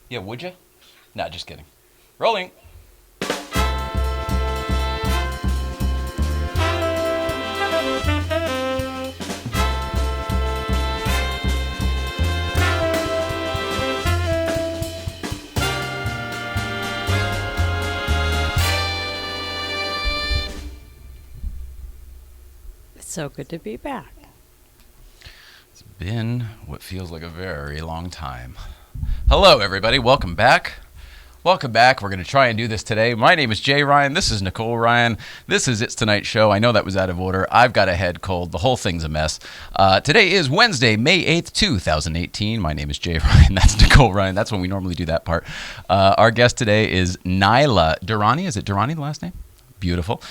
Yeah, would you? Nah, just kidding. Rolling. It's so good to be back. It's been what feels like a very long time. Hello, everybody. Welcome back. Welcome back. We're going to try and do this today. My name is Jay Ryan. This is Nicole Ryan. This is It's Tonight Show. I know that was out of order. I've got a head cold. The whole thing's a mess. Today is Wednesday, May 8th, 2018. My name is Jay Ryan. That's Nicole Ryan. That's when we normally do that part. Our guest today is Nyla Durrani. Is it Durrani, the last name? Beautiful.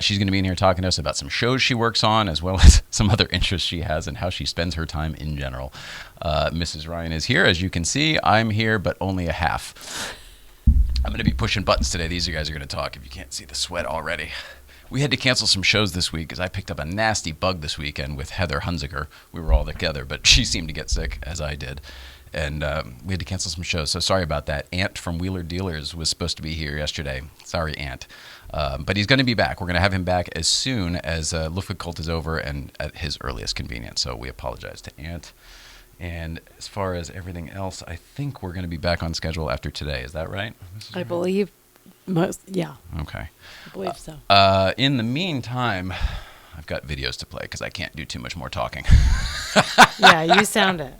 She's going to be in here talking to us about some shows she works on, as well as some other interests she has and how she spends her time in general. Mrs. Ryan is here. As you can see, I'm here, but only a half. I'm going to be pushing buttons today. These guys are going to talk, if you can't see the sweat already. We had to cancel some shows this week because I picked up a nasty bug this weekend with Heather Hunziker. We were all together, but she seemed to get sick, as I did. And we had to cancel some shows, so sorry about that. Ant from Wheeler Dealers was supposed to be here yesterday. Sorry, Ant. But he's going to be back. We're going to have him back as soon as LUFTWEEK Cult is over and at his earliest convenience. So we apologize to Ant. And as far as everything else, I think we're going to be back on schedule after today. Is that right? I believe yeah. Okay. I believe so. In the meantime, I've got videos to play because I can't do too much more talking. Yeah, you sound it.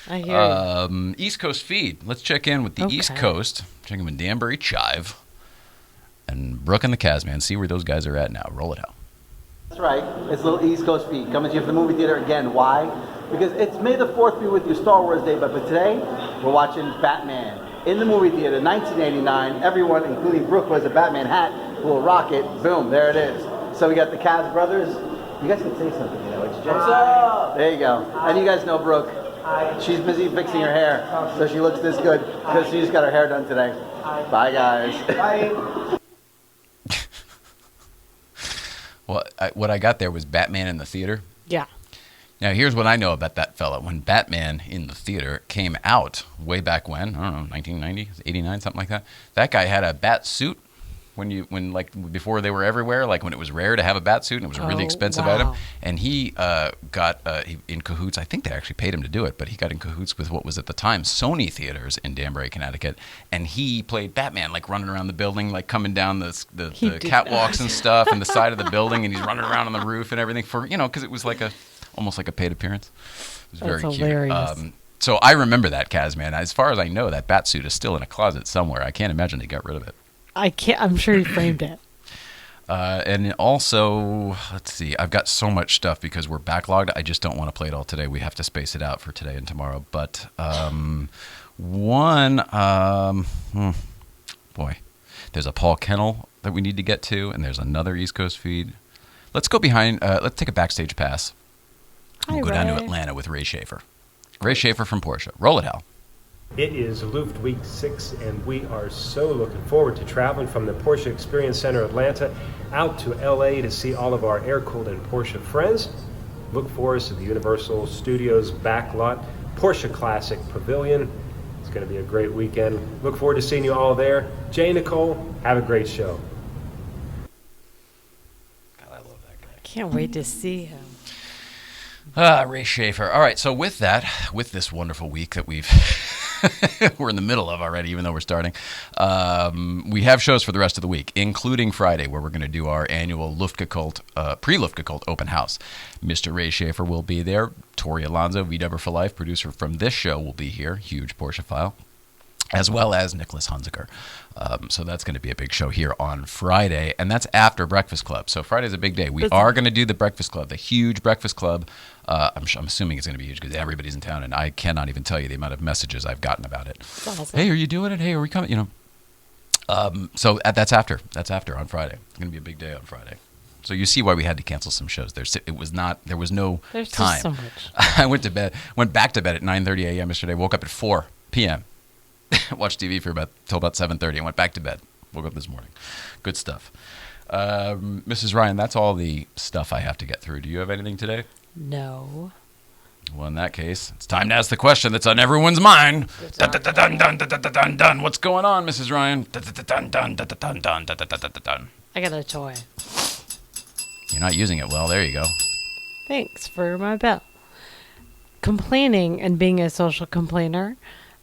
I hear you. East Coast feed. Let's check in with the East Coast. Check in with Danbury Chive and Brooke and the Casman. See where those guys are at now. Roll it out. That's right. It's a little East Coast feed coming to you from the movie theater again. Why? Because it's May the 4th be with you, Star Wars Day, but today we're watching Batman in the movie theater, 1989. Everyone, including Brooke, wears a Batman hat. We'll rock it. Boom, there it is. So we got the Cavs brothers. You guys can say something, you know. It's Jay. What's up? There you go. And you guys know Brooke. She's busy fixing her hair, so she looks this good because she just got her hair done today. Bye, guys. Bye. Well, what I got there was Batman in the theater. Yeah. Now, here's what I know about that fella. When Batman in the theater came out way back when, I don't know, 1990, 89, something like that, that guy had a bat suit before they were everywhere, like when it was rare to have a bat suit and it was a really expensive item. And he got in cahoots. I think they actually paid him to do it, but he got in cahoots with what was at the time Sony Theaters in Danbury, Connecticut. And he played Batman, like running around the building, like coming down the catwalks and stuff and the side of the building. And he's running around on the roof and everything for, because it was like almost like a paid appearance. It was very hilarious. Cute. So I remember that, Kazman. As far as I know, that bat suit is still in a closet somewhere. I can't imagine they got rid of it. I'm sure he framed it. And also, let's see, I've got so much stuff because we're backlogged. I just don't want to play it all today. We have to space it out for today and tomorrow. But there's a Paul Kennel that we need to get to, and there's another East Coast feed. Let's go behind. Let's take a backstage pass. We'll go down to Atlanta with Ray Shaffer. Ray Shaffer from Porsche. Roll it, Hal. It is LUFTWEEK 6, and we are so looking forward to traveling from the Porsche Experience Center Atlanta out to LA to see all of our air-cooled and Porsche friends. Look for us at the Universal Studios backlot, Porsche Classic Pavilion. It's going to be a great weekend. Look forward to seeing you all there. Jay and Nicole, have a great show. God, I love that guy. Can't wait to see him. Ray Shaffer. All right, so with this wonderful week that we're in the middle of already, even though we're starting, we have shows for the rest of the week, including Friday, where we're going to do our annual LUFTWEEK Cult, pre-LUFTWEEK Cult open house. Mr. Ray Shaffer will be there. Tori Alonso, VW for Life, producer from this show, will be here. Huge Porsche file. As well as Nicholas Hunziker. So that's going to be a big show here on Friday, and that's after Breakfast Club. So Friday's a big day. We are going to do the Breakfast Club, the huge Breakfast Club. I'm assuming it's going to be huge because everybody's in town, and I cannot even tell you the amount of messages I've gotten about it. Awesome. Hey, are you doing it? Hey, are we coming? So that's after. That's after on Friday. It's going to be a big day on Friday. So you see why we had to cancel some shows. There was no There's time. Just so much. I went back to bed at 9:30 a.m. yesterday. Woke up at 4 p.m. Watched TV till about 7:30 and went back to bed. Woke up this morning. Good stuff. Mrs. Ryan, that's all the stuff I have to get through. Do you have anything today? No. Well, in that case, it's time to ask the question that's on everyone's mind. Dun, dun, dun, dun, dun, dun, dun, dun, dun. What's going on, Mrs. Ryan? Dun, dun, dun, dun, dun, dun, dun, dun, dun, dun, dun. I got a toy. You're not using it well. There you go. Thanks for my bell. Complaining and being a social complainer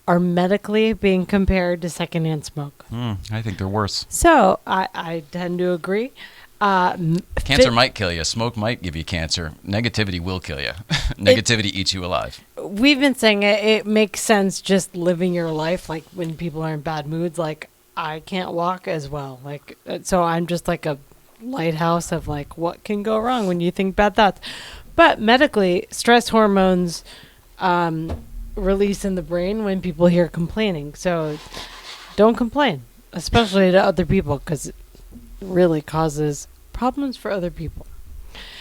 are medically being compared to secondhand smoke. I think they're worse. So I tend to agree. Cancer might kill you. Smoke might give you cancer. Negativity will kill you. Negativity eats you alive. We've been saying it makes sense just living your life. Like when people are in bad moods, like I can't walk as well. Like, so I'm just like a lighthouse of like, what can go wrong when you think bad thoughts? But medically, stress hormones release in the brain when people hear complaining. So don't complain, especially to other people, because it really causes problems for other people.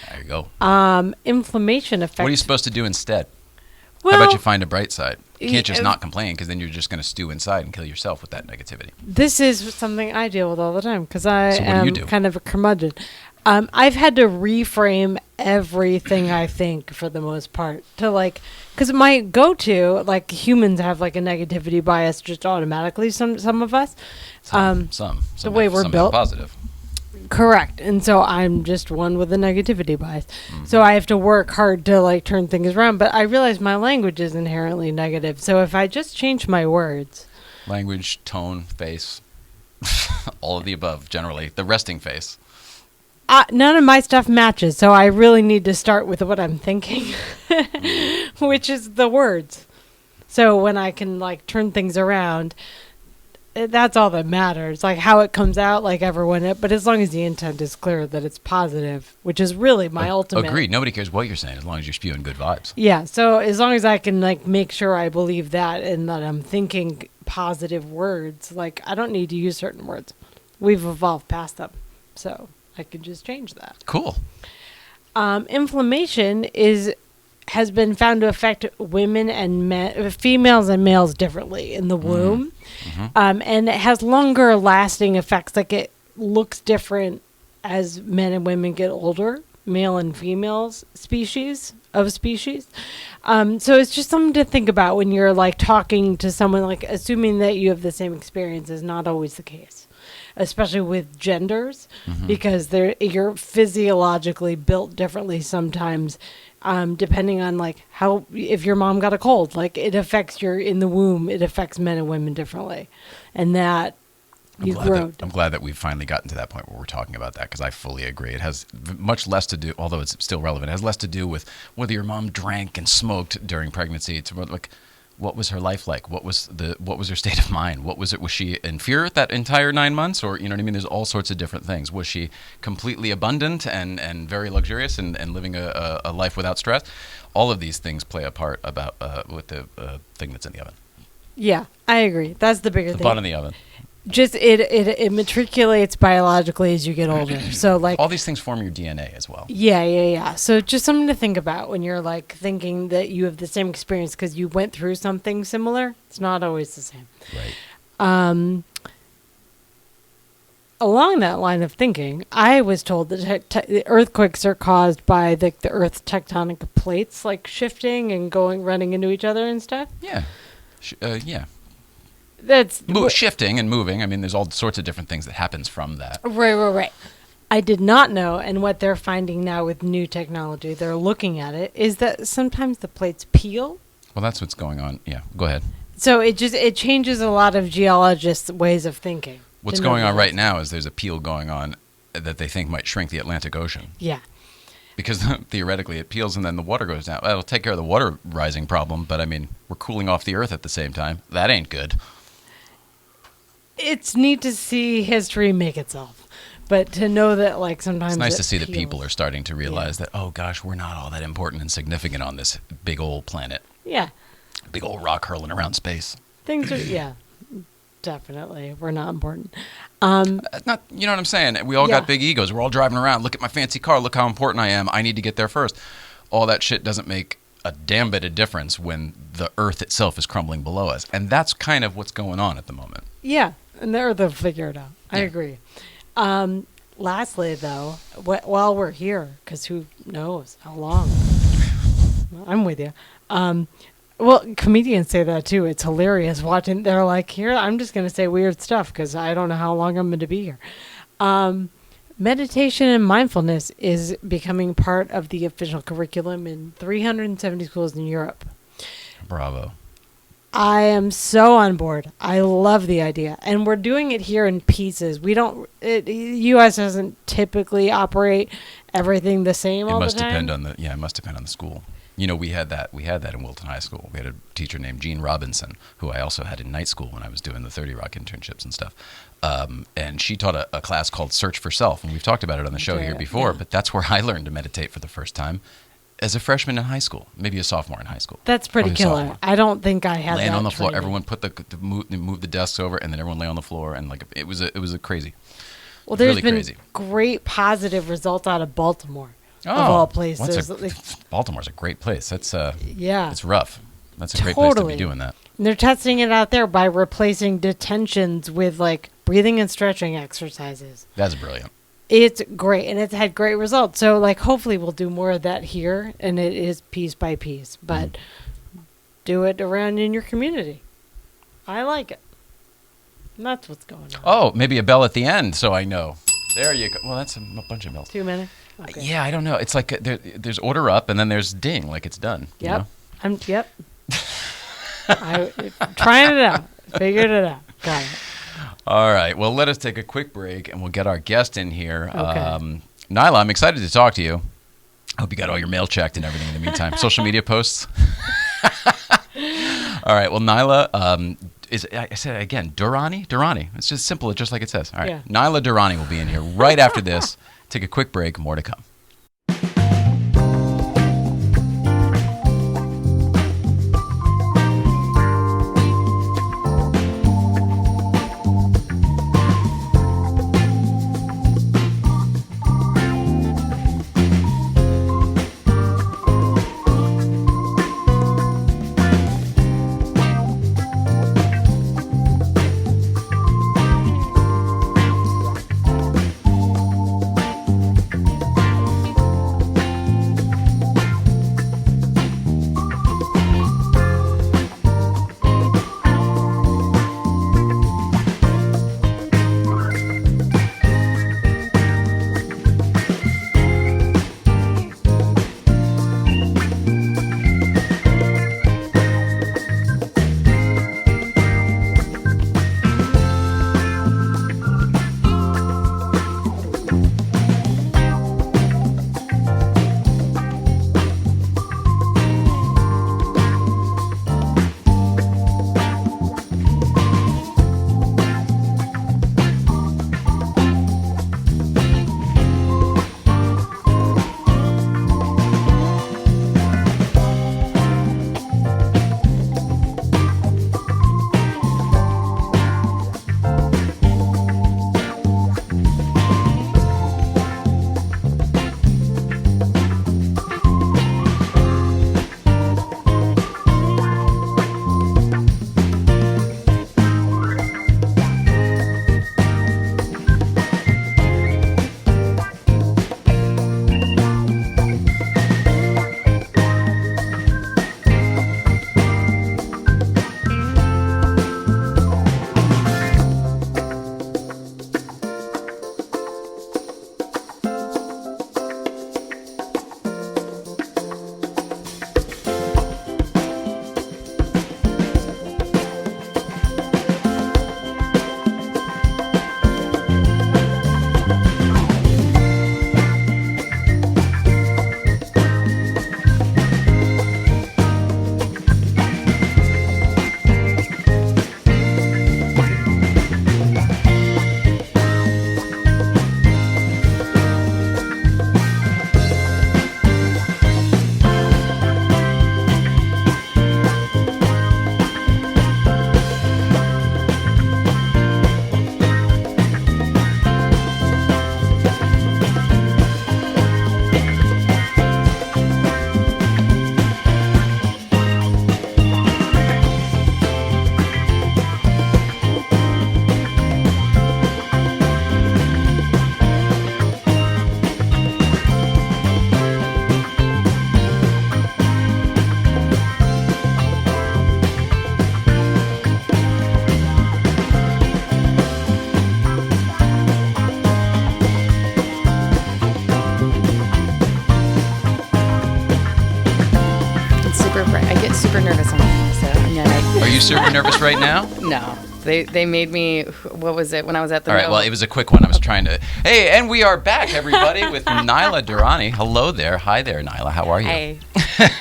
There you go. Inflammation affects... What are you supposed to do instead? Well, How about you find a bright side? You can't just not complain, because then you're just going to stew inside and kill yourself with that negativity. This is something I deal with all the time, because I So what do you do? kind of a curmudgeon. I've had to reframe everything I think for the most part to like, because my go-to, like humans have like a negativity bias just automatically. Some of us, Some the way we're some built. positive. Correct. And so I'm just one with a negativity bias. So I have to work hard to like turn things around. But I realize my language is inherently negative. So if I just change my words. Language, tone, face, all of the above, generally. The resting face. None of my stuff matches. So I really need to start with what I'm thinking, which is the words. So when I can like turn things around, that's all that matters. Like how it comes out, like everyone. But as long as the intent is clear that it's positive, which is really my ultimate. Agreed. Nobody cares what you're saying as long as you're spewing good vibes. Yeah. So as long as I can like make sure I believe that and that I'm thinking positive words, like I don't need to use certain words. We've evolved past them, so I can just change that. Cool. Inflammation has been found to affect women and females and males differently in the womb. And it has longer lasting effects. Like it looks different as men and women get older, male and females species. So it's just something to think about when you're like talking to someone, like assuming that you have the same experience is not always the case, especially with genders, because you're physiologically built differently sometimes. Depending on like how, if your mom got a cold, like it affects in the womb, it affects men and women differently. And that I'm glad that we've finally gotten to that point where we're talking about that, because I fully agree. It has much less to do, although it's still relevant, it has less to do with whether your mom drank and smoked during pregnancy. To like, what was her life like? What was her state of mind? Was she in fear that entire 9 months? Or, you know what I mean? There's all sorts of different things. Was she completely abundant and very luxurious and living a life without stress? All of these things play a part with the thing that's in the oven. Yeah, I agree. That's the bigger The thing. bun in the oven. Just it matriculates biologically as you get older. So like all these things form your DNA as well. Yeah. So just something to think about when you're like thinking that you have the same experience because you went through something similar. It's not always the same. Right. Along that line of thinking, I was told that the earthquakes are caused by the Earth's tectonic plates like shifting and running into each other and stuff. Yeah. Yeah. That's shifting and moving. I mean, there's all sorts of different things that happens from that. Right. I did not know, and what they're finding now with new technology, they're looking at it, is that sometimes the plates peel. Well, that's what's going on. Yeah, go ahead. So it changes a lot of geologists' ways of thinking. What's going on right now is there's a peel going on that they think might shrink the Atlantic Ocean. Yeah. Because theoretically it peels and then the water goes down. Well, it'll take care of the water rising problem, but I mean, we're cooling off the Earth at the same time. That ain't good. It's neat to see history make itself, but to know that like sometimes it's nice to see that peels. people are starting to realize that, oh gosh, we're not all that important and significant on this big old planet. Yeah. Big old rock hurling around space. Things are, definitely. We're not important. Not, you know what I'm saying? We all got big egos. We're all driving around. Look at my fancy car. Look how important I am. I need to get there first. All that shit doesn't make a damn bit of difference when the Earth itself is crumbling below us. And that's kind of what's going on at the moment. Yeah. And the Earth will figure it out. I agree. Lastly, though, while we're here, because who knows how long, I'm with you. Well, comedians say that too. It's hilarious watching. They're like, here, I'm just going to say weird stuff because I don't know how long I'm going to be here. Meditation and mindfulness is becoming part of the official curriculum in 370 schools in Europe. Bravo. I am so on board. I love the idea. And we're doing it here in pieces. U.S. doesn't typically operate everything the same all the time. It must depend on the school. You know, we had that in Wilton High School. We had a teacher named Jean Robinson, who I also had in night school when I was doing the 30 Rock internships and stuff. And she taught a class called Search for Self, and we've talked about it on the show here before, but that's where I learned to meditate for the first time as a freshman in high school, maybe a sophomore in high school. That's pretty killer. Sophomore. I don't think I had Laying that on the floor, training. everyone move the desks over, and then everyone lay on the floor, and like it was a crazy. Well, there's really been crazy. Great positive results out of Baltimore, of all places. Baltimore's a great place. That's yeah, it's rough. That's a great place to be doing that. And they're testing it out there by replacing detentions with like breathing and stretching exercises. That's brilliant. It's great, and it's had great results. So, like, hopefully we'll do more of that here, and it is piece by piece. But do it around in your community. I like it. And that's what's going on. Oh, maybe a bell at the end, so I know. There you go. Well, that's a bunch of bells. 2 minutes? Okay. Yeah, I don't know. It's like there's order up, and then there's ding, like it's done. Yep. You know? Yep. I'm trying it out. Figured it out. Got it. All right. Well, let us take a quick break, and we'll get our guest in here. Okay. Nyla, I'm excited to talk to you. Hope you got all your mail checked and everything in the meantime. Social media posts. All right. Well, Nyla I said again, Durrani. It's just simple, just like it says. All right. Yeah. Nyla Durrani will be in here right after this. Take a quick break. More to come. Are you super nervous right now? No. They made me, what was it, when I was at the All right, well, it was a quick one. I was trying to... Hey, and we are back, everybody, with Nyla Durrani. Hello there. Hi there, Nyla. How are you? Hey.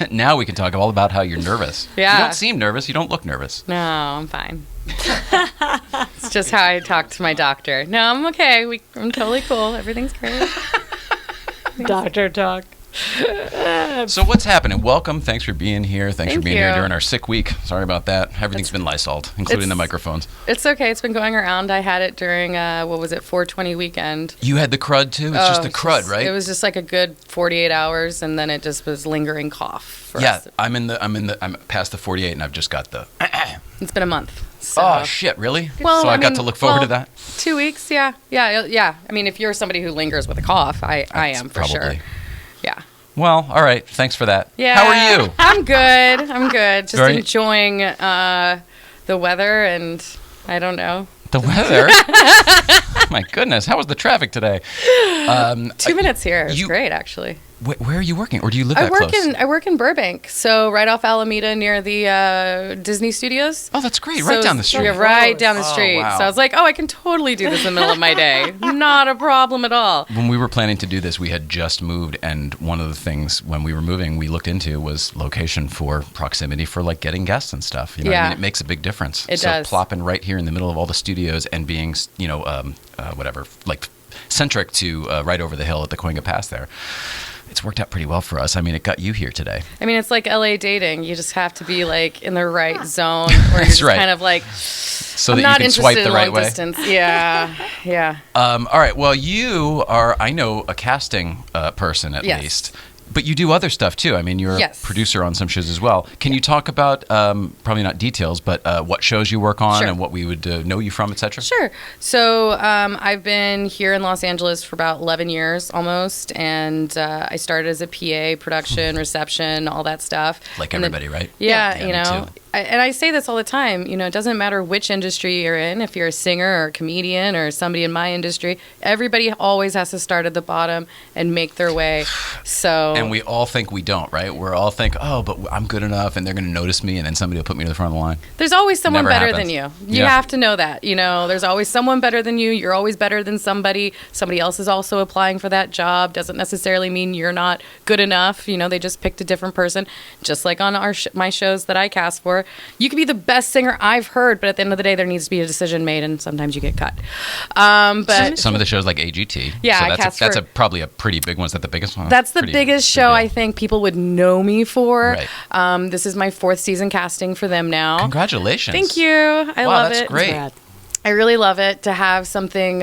Now we can talk all about how you're nervous. Yeah. You don't seem nervous. You don't look nervous. No, I'm fine. It's just how I talk to my doctor. No, I'm okay. I'm totally cool. Everything's great. Doctor talk. So what's happening? Welcome. Thanks for being here. Thanks for Thank being here you. during our sick week. Sorry about that. Everything's been Lysoled, including the microphones. It's okay. It's been going around. I had it during, 420 weekend. You had the crud, too? It's just the crud, right? It was just like a good 48 hours, and then it just was lingering cough. I'm past the 48, and I've just got the... It's been a month. So. Oh, shit, really? Well, so I got to look forward to that? 2 weeks, yeah. I mean, if you're somebody who lingers with a cough, I am for sure. Yeah. Well, all right. Thanks for that. Yeah. How are you? I'm good. Just enjoying the weather and I don't know. The weather? My goodness. How was the traffic today? 2 minutes here. It's great, actually. Where are you working? Or do you live that close? I work in Burbank, so right off Alameda near the Disney Studios. Oh, that's great. Right down the street. Yeah, right down the street. Wow. So I was like, I can totally do this in the middle of my day. Not a problem at all. When we were planning to do this, we had just moved, and one of the things when we were moving we looked into was location for proximity for like getting guests and stuff. You know what I mean? It makes a big difference. It does. So plopping right here in the middle of all the studios and being, centric to right over the hill at the Coinga Pass there. It's worked out pretty well for us. I mean, it got you here today. I mean, it's like LA dating. You just have to be like in the right zone, or you're just kind of like, so I'm that not you can swipe interested the in right long way. distance. Yeah. All right. Well, you are, I know, a casting person at least. But you do other stuff too. I mean, you're a producer on some shows as well. Can you talk about, probably not details, but what shows you work on and what we would know you from, et cetera? Sure. So I've been here in Los Angeles for about 11 years almost, and I started as a PA, production, reception, all that stuff. Like everybody, right? Yeah, you know. And I say this all the time, it doesn't matter which industry you're in, if you're a singer or a comedian or somebody in my industry, everybody always has to start at the bottom and make their way. And we all think we don't, right? We're all think, but I'm good enough and they're going to notice me and then somebody will put me to the front of the line. There's always someone better than you. You have to know that, there's always someone better than you. You're always better than somebody. Somebody else is also applying for that job. Doesn't necessarily mean you're not good enough. They just picked a different person. Just like on my shows that I cast for. You could be the best singer I've heard, but at the end of the day, there needs to be a decision made, and sometimes you get cut. But some of the shows like AGT. Yeah, so that's probably a pretty big one. Is that the biggest one? That's the biggest show I think people would know me for. Right. This is my 4th season casting for them now. Congratulations. Thank you. I love it. That's great. I really love it. To have something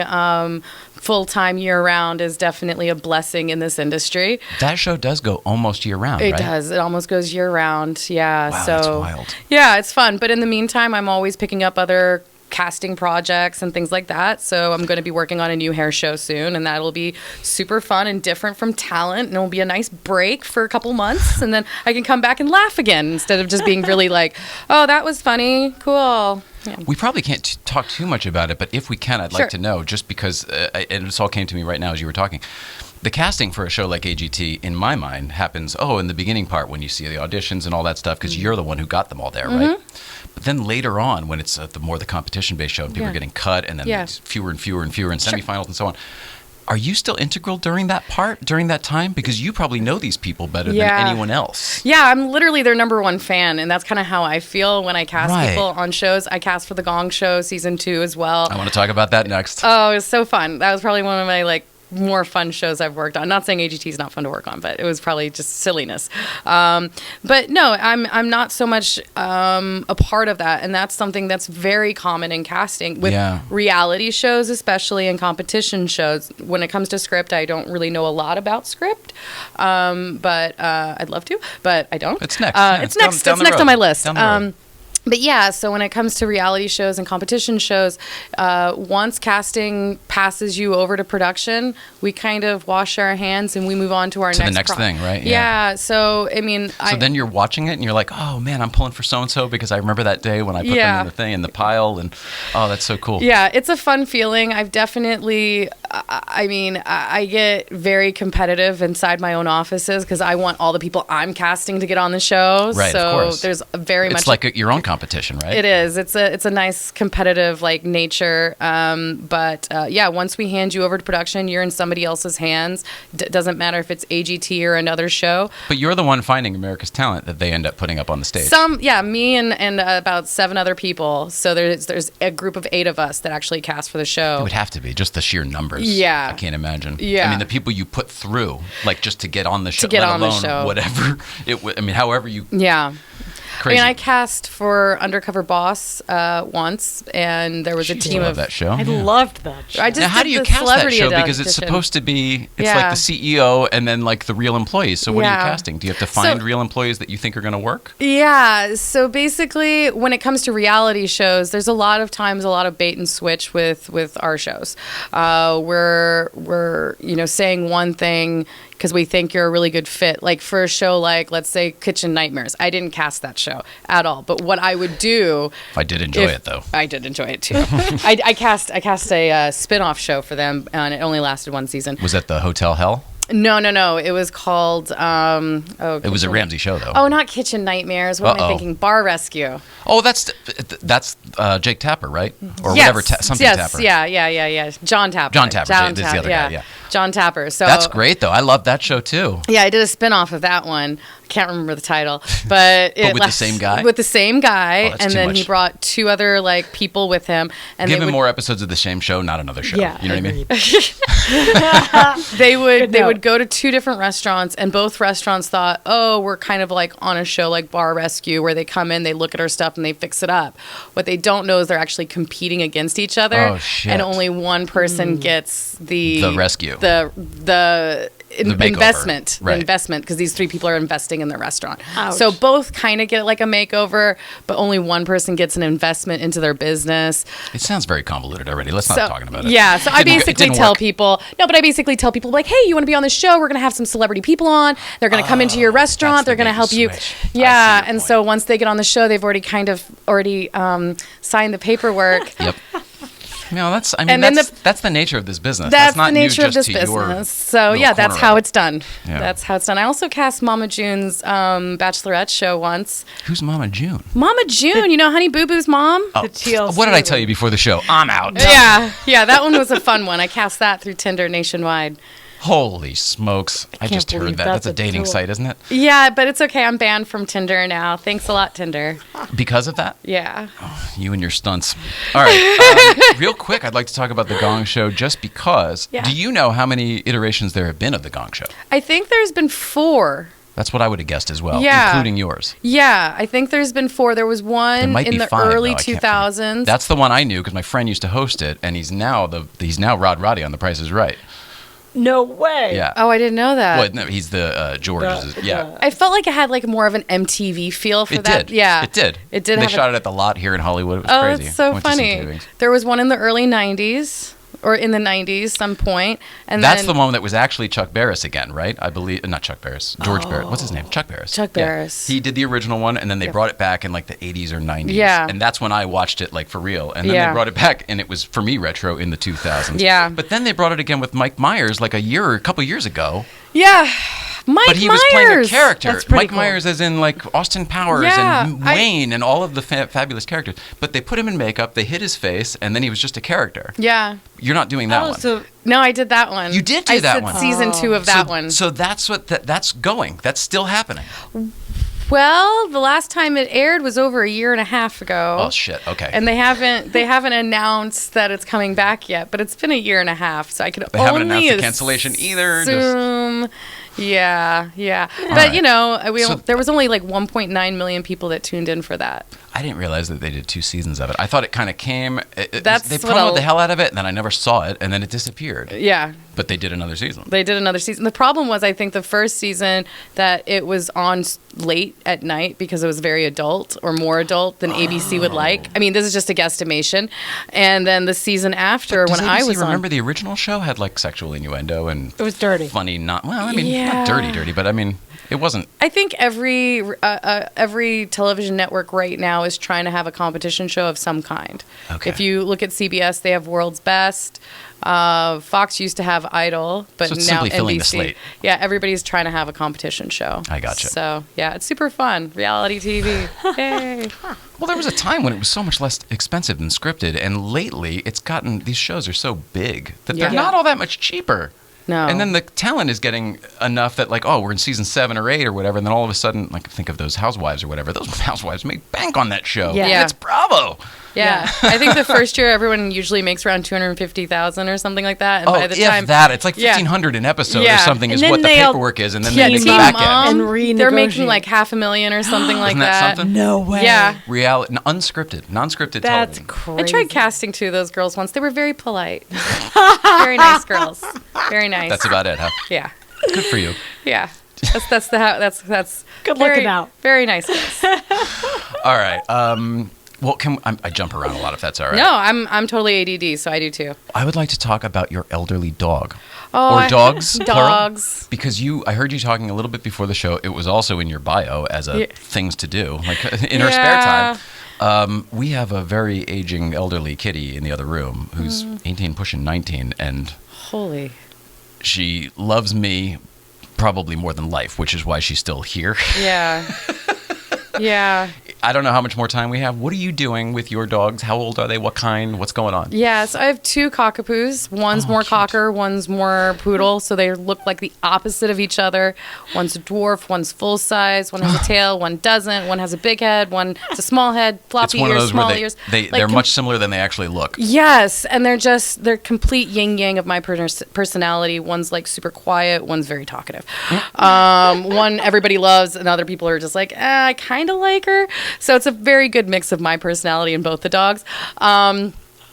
full-time year-round is definitely a blessing in this industry. That show does go almost year-round, right? It does. It almost goes year-round, yeah. Wow, so, that's wild. Yeah, it's fun. But in the meantime, I'm always picking up other casting projects and things like that. So I'm going to be working on a new hair show soon, and that'll be super fun and different from talent, and it'll be a nice break for a couple months, and then I can come back and laugh again instead of just being really like, oh, that was funny, cool. Yeah. We probably can't talk too much about it, but if we can, I'd like to know, just because, and this all came to me right now as you were talking, the casting for a show like AGT, in my mind, happens, in the beginning part when you see the auditions and all that stuff, because you're the one who got them all there, right? But then later on, when it's the more the competition-based show, and people are getting cut, and then it's fewer and fewer and fewer in semifinals and so on. Are you still integral during that time? Because you probably know these people better than anyone else. Yeah, I'm literally their number one fan, and that's kind of how I feel when I cast people on shows. I cast for the Gong Show season 2 as well. I want to talk about that next. Oh, it was so fun. That was probably one of my more fun shows I've worked on. Not saying AGT is not fun to work on, but it was probably just silliness. But no, I'm not so much a part of that, and that's something that's very common in casting with reality shows, especially in competition shows. When it comes to script, I don't really know a lot about script, but I'd love to, but I don't. It's next. It's next. It's next on my list. But yeah, so when it comes to reality shows and competition shows, once casting passes you over to production, we kind of wash our hands and we move on to our next thing, right? Yeah. So, I mean... So then you're watching it and you're like, oh, man, I'm pulling for so-and-so because I remember that day when I put them in the thing, in the pile, and oh, that's so cool. Yeah, it's a fun feeling. I've definitely I mean, I get very competitive inside my own offices because I want all the people I'm casting to get on the show. Right, so of course. there's very much It's like your own competition, right? It is. It's a nice competitive like nature. But yeah, once we hand you over to production, you're in somebody else's hands. Doesn't matter if it's AGT or another show. But you're the one finding America's talent that they end up putting up on the stage. Me and about 7 other people. So there's a group of 8 of us that actually cast for the show. It would have to be just the sheer numbers. Yeah. I can't imagine. Yeah. I mean, the people you put through, like just to get on the show, get let on the alone show. whatever. However you. Yeah. Crazy. I mean, I cast for Undercover Boss once, and there was a team love of that show. I loved that show. I just Now, how did do you the cast that celebrity show? Because it's edition. supposed to be, it's Yeah. like the CEO and then like the real employees. So what are you Yeah. casting? Do you have to find real employees that you think are going to work? Yeah. So basically, when it comes to reality shows, there's a lot of times a lot of bait and switch with our shows. We're saying one thing because we think you're a really good fit. Like for a show like, let's say, Kitchen Nightmares. I didn't cast that show at all. But what I would do... I did enjoy it, though. I did enjoy it, too. I cast a spin-off show for them, and it only lasted 1 season. Was that the Hotel Hell? No. It was called... It was a Ramsey show, though. Oh, not Kitchen Nightmares. What am I thinking? Bar Rescue. Oh, that's Jake Tapper, right? Or Yes. whatever, something yes. Tapper. Yeah. John Tapper. John Tapper, this is the other guy, yeah. John Tapper. So That's great, though. I love that show, too. Yeah, I did a spin-off of that one. I can't remember the title, but with the same guy? With the same guy, Oh, that's and too then much. he brought 2 other like people with him, and Give they him would, more episodes of the same show, not another show. Yeah, You know what I mean? they Good would note. go to 2 different restaurants, and both restaurants thought, oh, we're kind of like on a show like Bar Rescue, where they come in, they look at our stuff, and they fix it up. What they don't know is they're actually competing against each other, Oh, shit. and only one person gets the rescue. the makeover. investment, Right. the investment, because these 3 people are investing in the restaurant. Ouch. So both kind of get like a makeover, but only one person gets an investment into their business. It sounds very convoluted already. Let's not talk about it. Yeah, so I It basically didn't tell work. people, like, hey, you want to be on the show? We're going to have some celebrity people on. They're going to come into your restaurant. that's the They're going to bait help and you. switch. I see Yeah, your and point. so once they get on the show, they've already signed the paperwork. Yep. No, that's the nature of this business. That's not the nature new of this just to your business. So little yeah, that's corner how of it. it's done. Yeah. That's how it's done. I also cast Mama June's Bachelorette show once. Who's Mama June? Mama June, you know Honey Boo Boo's mom? Oh, The TLC what did I tell you before the show? I'm out. Yeah, that one was a fun one. I cast that through Tinder nationwide. Holy smokes. I can't just heard believe that. That's a that's a dating tool. site, isn't it? Yeah, but it's okay. I'm banned from Tinder now. Thanks a lot, Tinder. Because of that? Yeah. You and your stunts. All right. Real quick, I'd like to talk about the Gong Show just because. Yeah. Do you know how many iterations there have been of the Gong Show? I think there's been 4. That's what I would have guessed as well, Yeah. including yours. Yeah, I think there's been 4. There was There one might in be the 5, early though. I can't 2000s. remember. That's the one I knew because my friend used to host it, and he's now Rod Roddy on The Price is Right. No way. Yeah. Oh, I didn't know that. Well, no, he's the George. Yeah. I felt like it had like more of an MTV feel for It that. did. Yeah, It did. It did. They have shot it at the lot here in Hollywood. It was Oh, crazy. it's so Went to some funny. tapings. There was one in the early 90s or in the 90s some point, and That's then the one that was actually Chuck Barris again, right? I believe not Chuck Barris, George Barris. What's his name? Chuck Barris. Chuck Yeah. Barris. He did the original one, and then they brought it back in like the 80s or 90s. Yeah. And that's when I watched it like for real. And then Yeah. they brought it back, and it was for me retro in the 2000s. Yeah. But then they brought it again with Mike Myers like a couple years ago. Yeah, Mike But he Myers. was playing a character. That's pretty Mike cool. Myers as in like Austin Powers Yeah, and Wayne and all of the fabulous characters. But they put him in makeup, they hit his face, and then he was just a character. Yeah. You're not doing that Oh, one. so No, I did that one. You did do I that did one. Season 2 of that one. So that's what that's going. That's still happening. Well, the last time it aired was over a year and a half ago. Oh shit. Okay. And they haven't announced that it's coming back yet, but it's been a year and a half, so I could They only haven't announced the cancellation either. Just- assume. Yeah. But right. you know, So- there was only like 1.9 million people that tuned in for that. I didn't realize that they did 2 seasons of it. I thought it kind of came. That's they what promoted I'll- the hell out of it, and then I never saw it, and then it disappeared. Yeah. But they did another season. They did another season. The problem was, I think the first season that it was on late at night because it was very adult or more adult than ABC would like. I mean, this is just a guesstimation. And then the season after, Does when ABC I was remember on, the original show had like sexual innuendo and it was dirty. funny, not Yeah. dirty, but I mean, It wasn't. I think every television network right now is trying to have a competition show of some kind. Okay. If you look at CBS, they have World's Best. Fox used to have Idol, but So it's now simply filling NBC. the slate. Yeah, everybody's trying to have a competition show. I gotcha. So yeah, it's super fun. Reality TV. Yay. Well, there was a time when it was so much less expensive than scripted, and lately it's gotten, these shows are so big that they're Yeah. not all that much cheaper. No. And then the talent is getting enough that, like, oh, we're in season 7 or 8 or whatever, and then all of a sudden, like, think of those Housewives or whatever. Those Housewives make bank on that show. Yeah. Yeah. It's Bravo. Yeah. I think the first year everyone usually makes around 250,000 or something like that. And Oh, by the if time that. It's like Yeah. 1,500 an episode or Yeah. something And is then what the they all paperwork is, and then team they make the up back and end. they're making renegotiate. like $500,000 or something like Isn't that something? No way. Yeah. Reality, unscripted, non-scripted That's television. crazy. I tried casting 2 of those girls once. They were very polite. Very nice girls. Very nice. That's about it, huh? Yeah. Good for you. Yeah. That's Good very, looking out. Very nice girls. All right. Well, I jump around a lot if that's all right. No, I'm totally ADD, so I do too. I would like to talk about your elderly dog. Oh, Or dogs, plural? Dogs. Because I heard you talking a little bit before the show. It was also in your bio as a Yeah. things to do, like in her spare time. We have a very aging elderly kitty in the other room who's 18, pushing 19, and Holy. she loves me probably more than life, which is why she's still here. Yeah. Yeah. I don't know how much more time we have. What are you doing with your dogs? How old are they? What kind? What's going on? Yeah, so I have 2 Cockapoos. One's more cute. cocker, one's more poodle. So they look like the opposite of each other. One's a dwarf, one's full size. One has a tail, one doesn't. One has a big head, one has a small head, It's floppy one of ears, those small where ears. they're much similar than they actually look. Yes, and they're complete yin yang of my personality. One's like super quiet, one's very talkative. One everybody loves, and other people are just like, I kind of like her. So it's a very good mix of my personality in both the dogs.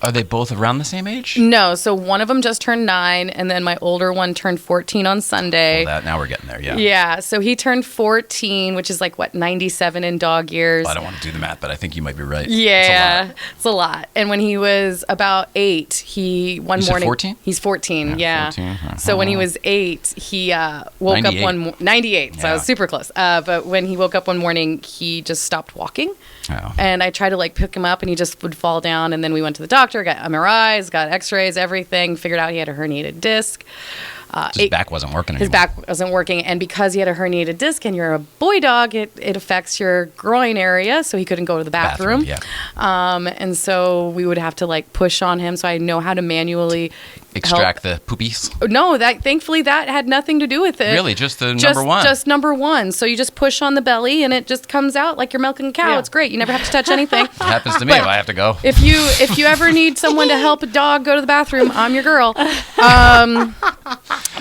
Are they both around the same age? No, so one of them just turned 9, and then my older one turned 14 on Sunday. Well, now we're getting there, yeah. Yeah, so he turned 14, which is like, 97 in dog years. Well, I don't want to do the math, but I think you might be right. Yeah, it's a lot. And when he was about 8, he one You said morning 14? He's 14. Yeah. 14, uh-huh. So when he was 8, he woke 98. up 98. So I was Yeah. super close. But when he woke up one morning, he just stopped walking. Oh. And I tried to like pick him up, and he just would fall down. And then we went to the doctor, got MRIs, got X-rays, everything. Figured out he had a herniated disc. His back wasn't working His anymore. back wasn't working, and because he had a herniated disc and you're a boy dog, it affects your groin area, so he couldn't go to the bathroom. Yeah. And so we would have to like push on him, so I know how to manually Extract the poopies. No, that thankfully that had nothing to do with it. Really, just the number one. Just number one. So you just push on the belly, and it just comes out like you're milking a cow. Yeah. It's great. You never have to touch anything. It happens to me if I have to go. If you ever need someone to help a dog go to the bathroom, I'm your girl.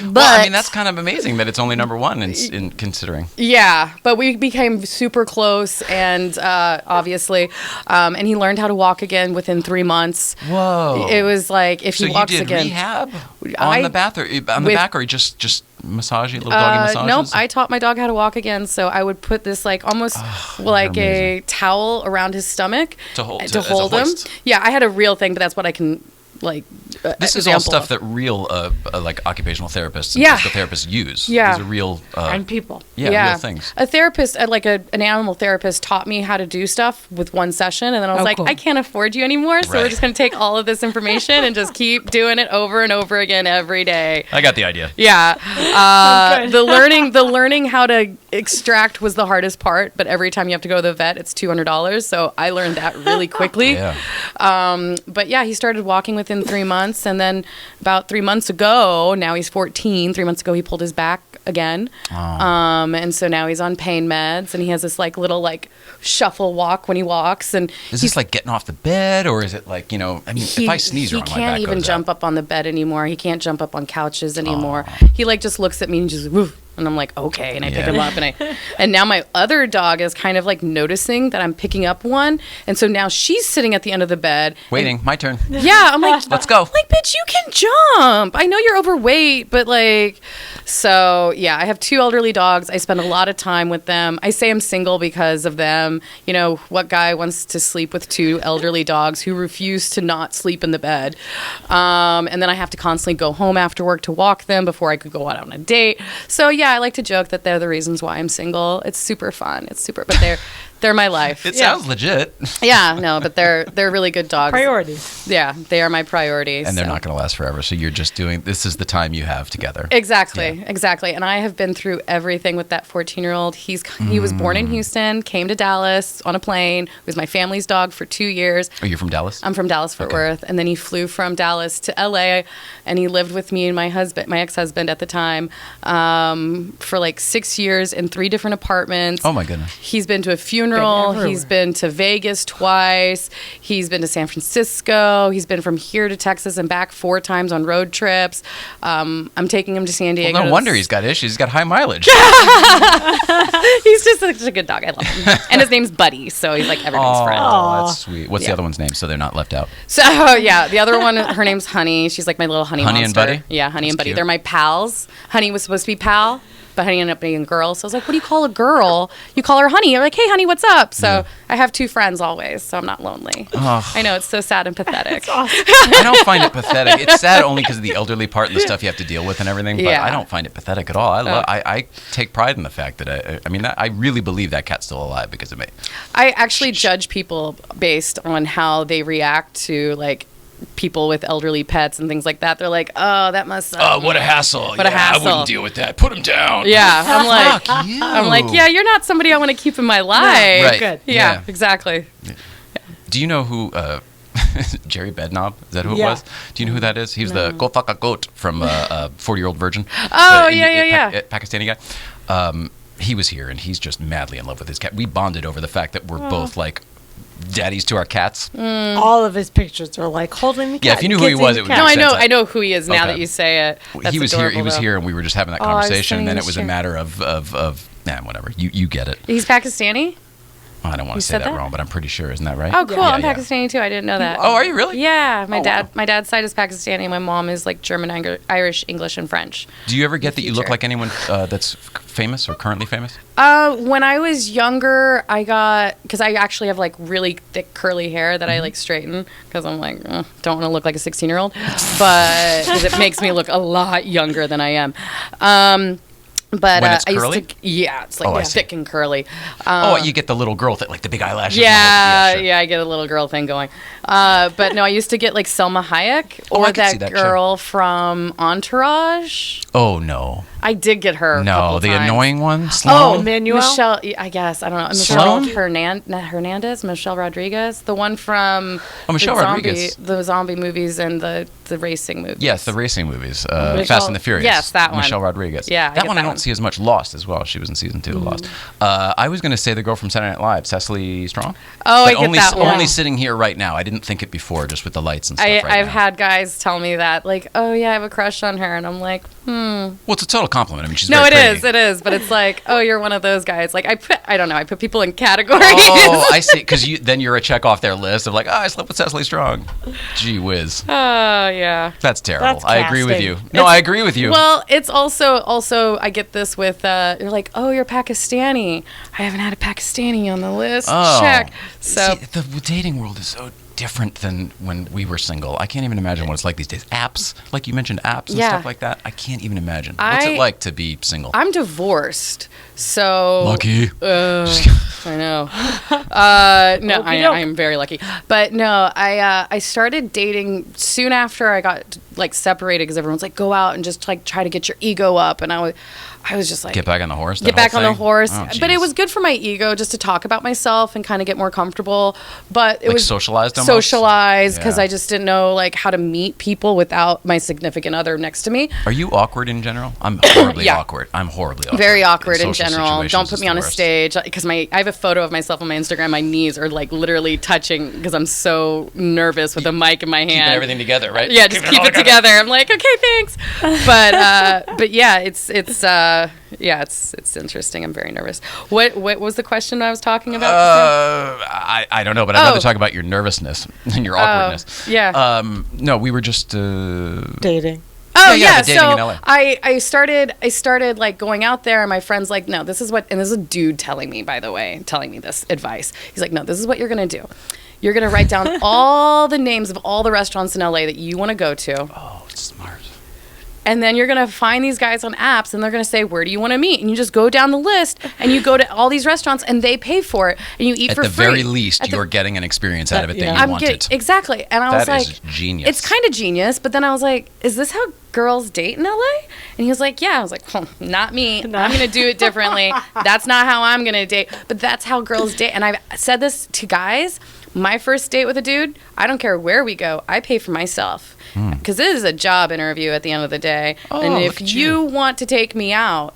But Well, I mean, that's kind of amazing that it's only number one in considering. yeah, but we became super close, and obviously, and he learned how to walk again within 3 months. Whoa. It was like if So he walks you did again. rehab on I- the back, or just massage, little doggy massages? Nope, I taught my dog how to walk again, so I would put this like almost like you're a amazing. towel around his stomach To hold- to as a hold him. hoist. Yeah, I had a real thing, but that's what I can like. This is all example stuff of. that real like occupational therapists and Yeah. physical therapists use. Yeah. These are real And people. real things. A therapist, like an animal therapist, taught me how to do stuff with one session, and then I was Oh, like, cool. I can't afford you anymore, so we're Right. just going to take all of this information and just keep doing it over and over again every day. I got the idea. Yeah, Good. the learning how to extract was the hardest part, but every time you have to go to the vet, it's $200. So I learned that really quickly. Yeah. But yeah, he started walking within 3 months, and then about 3 months ago, now he's 14. 3 months ago, he pulled his back again, and so now he's on pain meds, and he has this like little like shuffle walk when he walks, and Is this like getting off the bed, or is it like, I mean, if I sneeze he wrong, my can't back even goes jump up. up on the bed anymore. He can't jump up on couches anymore. He like just looks at me and just woof. And I'm like, okay, and I pick Yeah. him up, and now my other dog is kind of like noticing that I'm picking up one, and so now she's sitting at the end of the bed. Waiting, my turn. Yeah, I'm like, Let's go. like, bitch, you can jump. I know you're overweight, but like, so yeah, I have 2 elderly dogs. I spend a lot of time with them. I say I'm single because of them. You know, what guy wants to sleep with 2 elderly dogs who refuse to not sleep in the bed? And then I have to constantly go home after work to walk them before I could go out on a date. So yeah, I like to joke that they're the reasons why I'm single. It's super fun. But they're my life. It sounds legit. Yeah, no, but they're really good dogs. Priorities. Yeah, they are my priorities. And they're not going to last forever. So you're just this is the time you have together. Exactly. And I have been through everything with that 14-year-old. He was born in Houston, came to Dallas on a plane, was my family's dog for 2 years. Are you from Dallas? I'm from Dallas, Fort Worth. And then he flew from Dallas to LA, and he lived with me and my ex-husband at the time, for like 6 years in 3 different apartments. Oh, my goodness. He's been to a funeral. He's been to Vegas twice. He's been to San Francisco. He's been from here to Texas and back 4 times on road trips. I'm taking him to San Diego. Well, no wonder he's got issues. He's got high mileage. He's just such a good dog. I love him. And his name's Buddy, so he's like everybody's friend. Oh, that's sweet. What's the other one's name so they're not left out? So, yeah, the other one, her name's Honey. She's like my little honey monster. And Buddy? Yeah, Honey That's and Buddy. cute. They're my pals. Honey was supposed to be pal, but Honey ended up being a girl. So I was like, what do you call a girl? You call her Honey. You're like, hey, Honey, what's up? So I have 2 friends always, so I'm not lonely. Oh. I know, it's so sad and pathetic. I don't find it pathetic. It's sad only because of the elderly part and the stuff you have to deal with and everything. But Yeah. I don't find it pathetic at all. I take pride in the fact that I really believe that cat's still alive because of me. I actually judge people based on how they react to, like, people with elderly pets and things like that. They're like, oh, that must suck. Oh, what a hassle! What a hassle. I wouldn't deal with that. Put him down. Yeah, I'm like, Fuck you. I'm like, yeah, you're not somebody I want to keep in my life. Right. Good. Yeah, exactly. Do you know who Jerry Bedknob? Is that who it Yeah. was? Do you know who that is? He was the Go Fuck a Goat from 40-Year-Old Virgin. Oh, yeah. Pakistani guy. He was here, and he's just madly in love with his cat. We bonded over the fact that we're both like daddies to our cats. All of his pictures are like holding the cat. Yeah, if you knew who he kissing was, the it would cat. No, make sense. I know who he is now Okay. that you say it. That's He was adorable, here, though. and we were just having that Oh, I was conversation, and then sending it was you a the matter of whatever. You get it. He's Pakistani? I don't want You to say said that that? wrong, but I'm pretty sure. Isn't that right? Oh, cool. Yeah, I'm yeah. Pakistani, too. I didn't know that. Oh, are you really? Yeah. My wow. dad's side is Pakistani. My mom is like German, Irish, English, and French. Do you ever get that you look future. like anyone that's famous or currently famous? When I was younger, because I actually have like really thick curly hair that I like straighten because I'm like, don't want to look like a 16-year-old, but 'cause it makes me look a lot younger than I am. But When it's I curly? used to, yeah, it's like Oh, I see. thick and curly. You get the little girl thing, like the big eyelashes. Yeah, sure. yeah, I get a little girl thing going. But no, I used to get like Selma Hayek Oh, or I could see that that, sure. girl from Entourage. Oh no, I did get her. A no, couple the times. annoying one, Oh, Sloan. Emmanuel? Michelle, I guess. I don't know. Sloan? Michelle Hernandez, Michelle Rodriguez, the one from Michelle Rodriguez. the zombie movies and the racing movies. Yes, the racing movies, Michelle- Fast and the Furious. yes, that one. Michelle Rodriguez. Yeah, I that get one that I don't one. see as much. Lost as well. She was in season 2 of Lost. I was going to say the girl from Saturday Night Live, Cecily Strong. Oh, but I get only, that one. only sitting here right now. I didn't think it before, just with the lights and stuff. I've now. had guys tell me that, like, oh yeah, I have a crush on her, and I'm like, Well, it's a total compliment. I mean, she's no, very pretty. it is, but it's like, oh, you're one of those guys. Like, I don't know, I put people in categories. Oh, I see. Because then you're a check off their list of like, I slept with Cecily Strong. Gee whiz. Oh yeah. That's terrible. That's I agree with casting. you. No, I agree with you. Well, it's also I get this with you're like, oh, you're Pakistani. I haven't had a Pakistani on the list. Oh. Check. So See, the dating world is so different than when we were single. I can't even imagine what it's like these days. Apps, like you mentioned, apps and Yeah. stuff like that. I can't even imagine. What's it like to be single? I'm divorced. So Lucky. I know. No, Okey-doke. I'm very lucky. But no, I started dating soon after I got like separated because everyone's like, go out and just like try to get your ego up, and I was just like, Get back on the horse. get back on the horse. Oh, But it geez. was good for my ego just to talk about myself and kind of get more comfortable. But it Like was socialized almost? socialized because Yeah. I just didn't know like how to meet people without my significant other next to me. Are you awkward in general? I'm horribly Yeah. awkward. I'm horribly awkward. Very awkward in social general. situations Don't put is me the on a worst. stage because I have a photo of myself on my Instagram. My knees are like literally touching because I'm so nervous with a mic in my hand. Keeping everything together, right? Yeah, just keep it together. I'm like, okay, thanks. But yeah, it's interesting. I'm very nervous. What was the question I was talking about? I don't know, but I'd rather talk about your nervousness and your awkwardness. yeah. No, we were just Dating. Oh yeah, yeah, the dating so in LA. I started like going out there, and my friend's like, no, this is a dude telling me, by the way, telling me this advice. He's like, no, this is what you're gonna do. You're gonna write down all the names of all the restaurants in LA that you want to go to. Oh, it's smart. And then you're going to find these guys on apps and they're going to say, where do you want to meet? And you just go down the list and you go to all these restaurants and they pay for it and you eat for free. At the very least, you're getting an experience out of it that you wanted. Exactly. And I was like, that is genius. It's kind of genius. But then I was like, is this how girls date in LA? And he was like, yeah. I was like, well, not me. I'm going to do it differently. That's not how I'm going to date. But that's how girls date. And I've said this to guys. My first date with a dude, I don't care where we go. I pay for myself. Because it is a job interview at the end of the day. Oh, and if you want to take me out,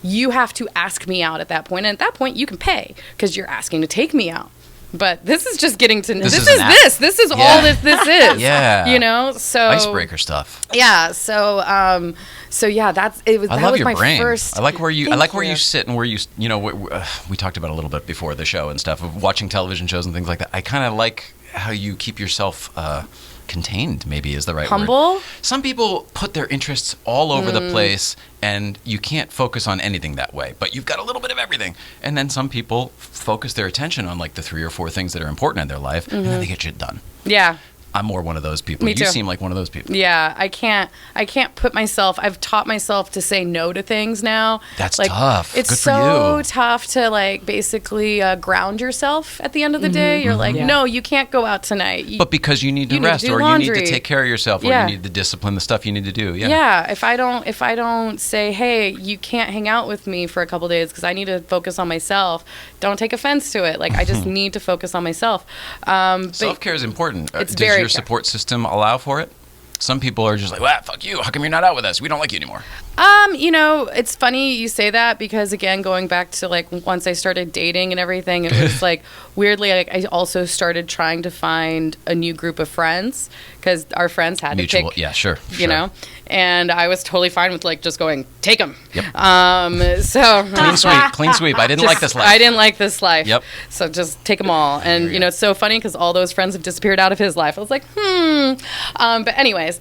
you have to ask me out at that point. And at that point, you can pay because you're asking to take me out. But this is just getting to this is all this is. Yeah. You know, so icebreaker stuff. Yeah. So yeah, that's it. I love was your my brain. first. I like where you. I like where you you sit and where you. You know, we talked about a little bit before the show and stuff of watching television shows and things like that. I kind of like how you keep yourself contained. Maybe is the right humble. word. Some people put their interests all over the place, and you can't focus on anything that way. But you've got a little bit of everything. And then some people focus their attention on like the 3 or 4 things that are important in their life, and then they get shit done. Yeah. I'm more one of those people. Me too. You seem like one of those people. Yeah, I can't put myself. I've taught myself to say no to things now. That's like, tough. It's Good so for you. tough to like basically ground yourself at the end of the day. You're like, no, you can't go out tonight. But because you need to rest, or you need to take care of yourself, or you need to discipline the stuff you need to do. Yeah. Yeah. If I don't say, hey, you can't hang out with me for a couple days because I need to focus on myself. Don't take offense to it. Like I just need to focus on myself. Self-care is important. It's Does your support system allow for it? Some people are just like, well, fuck you. How come you're not out with us? We don't like you anymore. You know, it's funny you say that because again, going back to like once I started dating and everything, it was like weirdly, like I also started trying to find a new group of friends because our friends had to pick. Yeah, sure. You know, and I was totally fine with like just going, take them. Yep. So clean sweep. I didn't like this life. I didn't like this life. Yep. So just take them all. And you know, it's so funny because all those friends have disappeared out of his life. I was like, but anyways,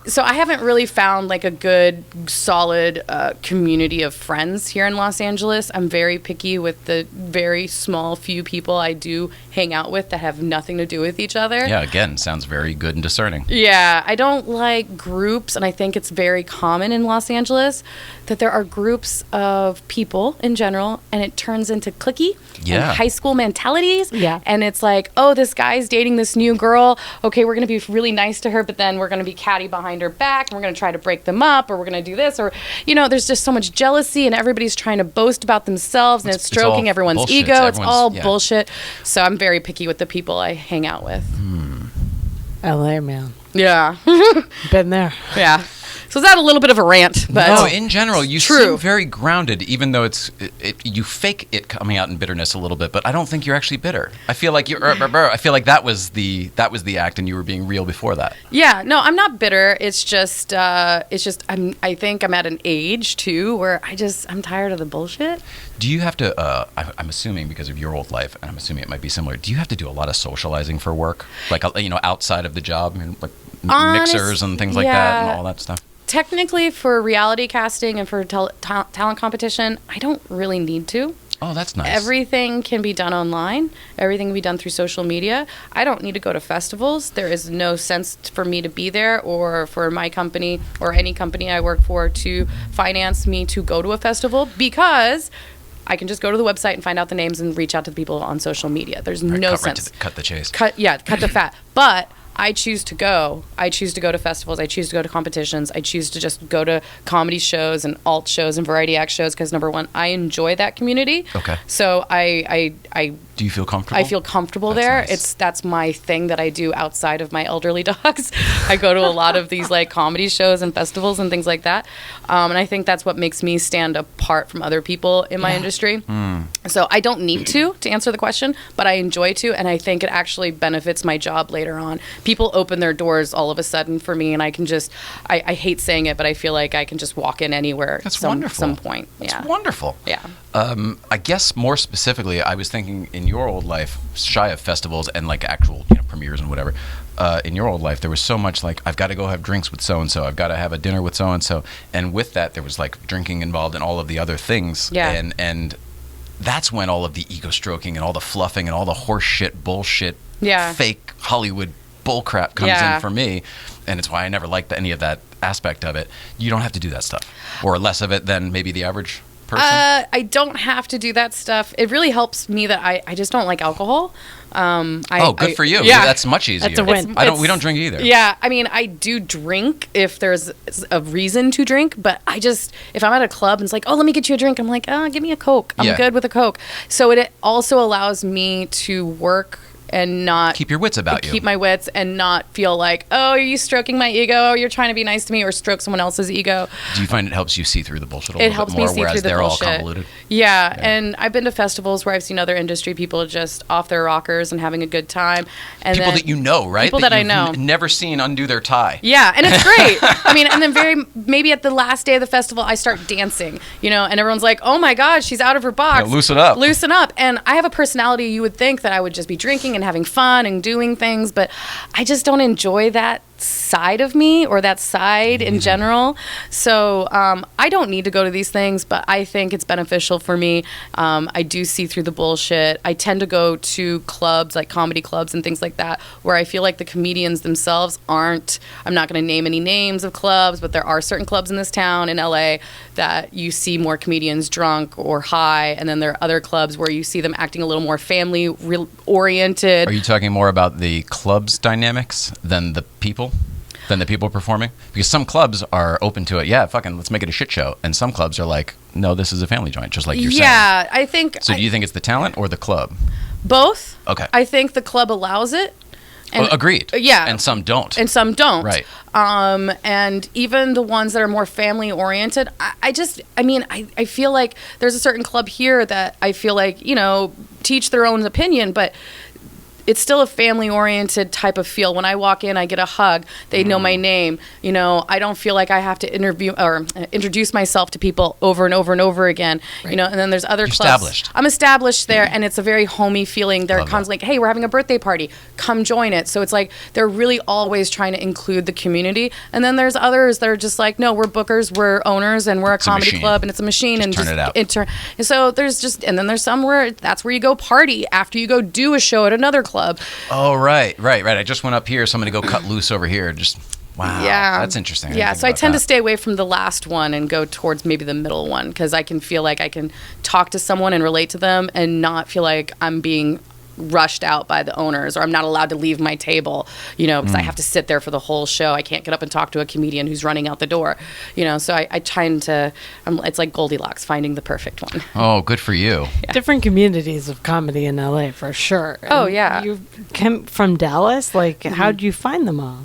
so I haven't really found like a good, solid community of friends here in Los Angeles. I'm very picky with the very small few people I do hang out with that have nothing to do with each other. Yeah, again, sounds very good and discerning. Yeah, I don't like groups, and I think it's very common in Los Angeles that there are groups of people in general, and it turns into cliquey and high school mentalities. Yeah. And it's like, oh, this guy's dating this new girl. Okay, we're going to be really nice to her, but then we're going to be catty behind her back, and we're going to try to break them up, or we're going to do this, or, you know, there's just so much jealousy, and everybody's trying to boast about themselves, and it's stroking everyone's bullshit. ego. It's all bullshit. So I'm very picky with the people I hang out with. LA, man. Yeah. Been there. Yeah. So is that a little bit of a rant? But no, in general, you true. seem very grounded, even though you fake it coming out in bitterness a little bit. But I don't think you're actually bitter. I feel like I feel like that was the act, and you were being real before that. Yeah, no, I'm not bitter. It's just I think I'm at an age too where I'm tired of the bullshit. Do you have to? I'm assuming because of your old life, and I'm assuming it might be similar. Do you have to do a lot of socializing for work, like outside of the job, like mixers and things like that, and all that stuff? Technically, for reality casting and for talent competition, I don't really need to. Oh, that's nice. Everything can be done online. Everything can be done through social media. I don't need to go to festivals. There is no sense for me to be there or for my company or any company I work for to finance me to go to a festival because I can just go to the website and find out the names and reach out to the people on social media. There's no sense. Cut the chase. Cut the fat. But I choose to go. I choose to go to festivals. I choose to go to competitions. I choose to just go to comedy shows and alt shows and variety act shows because, number one, I enjoy that community. Okay. So I do you feel comfortable? I feel comfortable there. Nice. That's my thing that I do outside of my elderly dogs. I go to a lot of these like comedy shows and festivals and things like that. And I think that's what makes me stand apart from other people in my industry. So I don't need to answer the question, but I enjoy to, and I think it actually benefits my job later on. People open their doors all of a sudden for me, and I can just, I hate saying it, but I feel like I can just walk in anywhere at some point. That's wonderful. Yeah. I guess more specifically, I was thinking in your old life, shy of festivals and like actual premieres and whatever, in your old life, there was so much like, I've got to go have drinks with so-and-so, I've got to have a dinner with so-and-so. And with that, there was like drinking involved and all of the other things. Yeah. And that's when all of the ego stroking and all the fluffing and all the horse shit, bullshit, fake Hollywood bull crap comes Yeah. in for me, and it's why I never liked any of that aspect of it. You don't have to do that stuff, or less of it than maybe the average person. I don't have to do that stuff. It really helps me that I just don't like alcohol. Good for you. Yeah. That's much easier. That's a win. We don't drink either. Yeah, I mean, I do drink if there's a reason to drink, but if I'm at a club and it's like, oh, let me get you a drink, I'm like, oh, give me a Coke. I'm Yeah. good with a Coke. So it also allows me to work and not Keep your wits about you. keep my wits and not feel like, oh, are you stroking my ego? You're trying to be nice to me, or stroke someone else's ego. Do you find it helps you see through the bullshit a It little helps bit more, me see whereas through the they're bullshit. all convoluted? Yeah, and I've been to festivals where I've seen other industry people just off their rockers and having a good time. And People then, that you know, right? People that I you've know. never seen undo their tie. Yeah, and it's great. I mean, and then maybe at the last day of the festival, I start dancing, and everyone's like, oh my God, she's out of her box. Yeah, loosen up. Loosen up. And I have a personality, you would think that I would just be drinking and having fun and doing things, but I just don't enjoy that side of me, or that side in general. So I don't need to go to these things, but I think it's beneficial for me. I do see through the bullshit. I tend to go to clubs, like comedy clubs and things like that, where I feel like the comedians themselves aren't, I'm not going to name any names of clubs, but there are certain clubs in this town, in LA, that you see more comedians drunk or high, and then there are other clubs where you see them acting a little more family oriented. Are you talking more about the club's dynamics than the people? Than the people performing? Because some clubs are open to it. Yeah, fucking let's make it a shit show. And some clubs are like, no, this is a family joint, just like you're saying. Yeah, I think... So do you think it's the talent or the club? Both. Okay. I think the club allows it. And, agreed. Yeah. And some don't. And some don't. Right. And even the ones that are more family oriented, I feel like there's a certain club here that I feel like, teach their own opinion, but it's still a family-oriented type of feel. When I walk in, I get a hug. They know my name. I don't feel like I have to introduce myself to people over and over and over again. Right. And then there's other You're clubs. established. I'm established there, and it's a very homey feeling. They're Love constantly like, hey, we're having a birthday party. Come join it. So it's like they're really always trying to include the community. And then there's others that are just like, no, we're bookers, we're owners, and we're a comedy machine. club, and it's a machine. Just and turn it out. So and then there's some where that's where you go party after you go do a show at another club. Oh, right. I just went up here, so I'm going to go cut loose over here. Just, wow. Yeah. That's interesting. Yeah, so I tend to stay away from the last one and go towards maybe the middle one, because I can feel like I can talk to someone and relate to them and not feel like I'm being rushed out by the owners, or I'm not allowed to leave my table, because I have to sit there for the whole show. I can't get up and talk to a comedian who's running out the door, so I try to, it's like Goldilocks, finding the perfect one. Oh, good for you. Different communities of comedy in LA for sure. Oh, And yeah. You came from Dallas. Like, how did you find them all?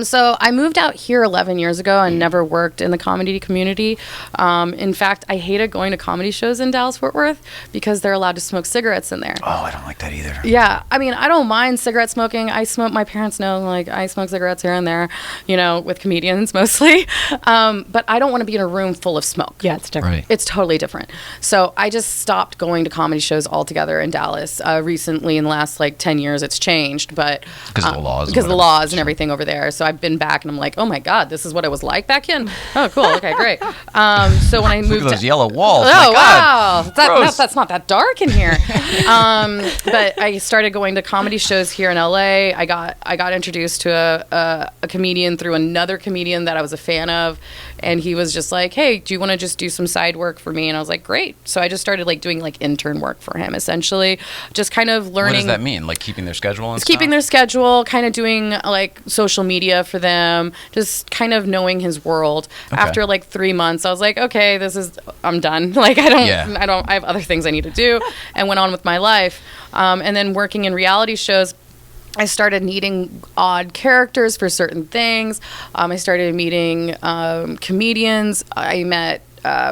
So I moved out here 11 years ago and never worked in the comedy community. In fact, I hated going to comedy shows in Dallas-Fort Worth because they're allowed to smoke cigarettes in there. Oh, I don't like that either. Yeah, I mean, I don't mind cigarette smoking. My parents know, like, I smoke cigarettes here and there, with comedians mostly. But I don't want to be in a room full of smoke. Yeah, it's different. Right. It's totally different. So I just stopped going to comedy shows altogether in Dallas. Recently, in the last, 10 years, it's changed. But Because of the laws. Because of the laws and everything over there. So I've been back and I'm like, oh my God, this is what it was like back in? Oh, cool. Okay, great. So when I moved Look at those to... yellow walls. Oh, My God. wow. That's not that dark in here. But I started going to comedy shows here in LA. I got introduced to a comedian through another comedian that I was a fan of. And he was just like, hey, do you want to just do some side work for me? And I was like, great. So I just started doing intern work for him, essentially. Just kind of learning. What does that mean? Like keeping their schedule and stuff? Keeping their schedule, kind of doing social media for them, just kind of knowing his world. Okay. After 3 months, I was like, okay, I'm done. I have other things I need to do, and went on with my life. And then working in reality shows, I started needing odd characters for certain things. I started meeting comedians. I met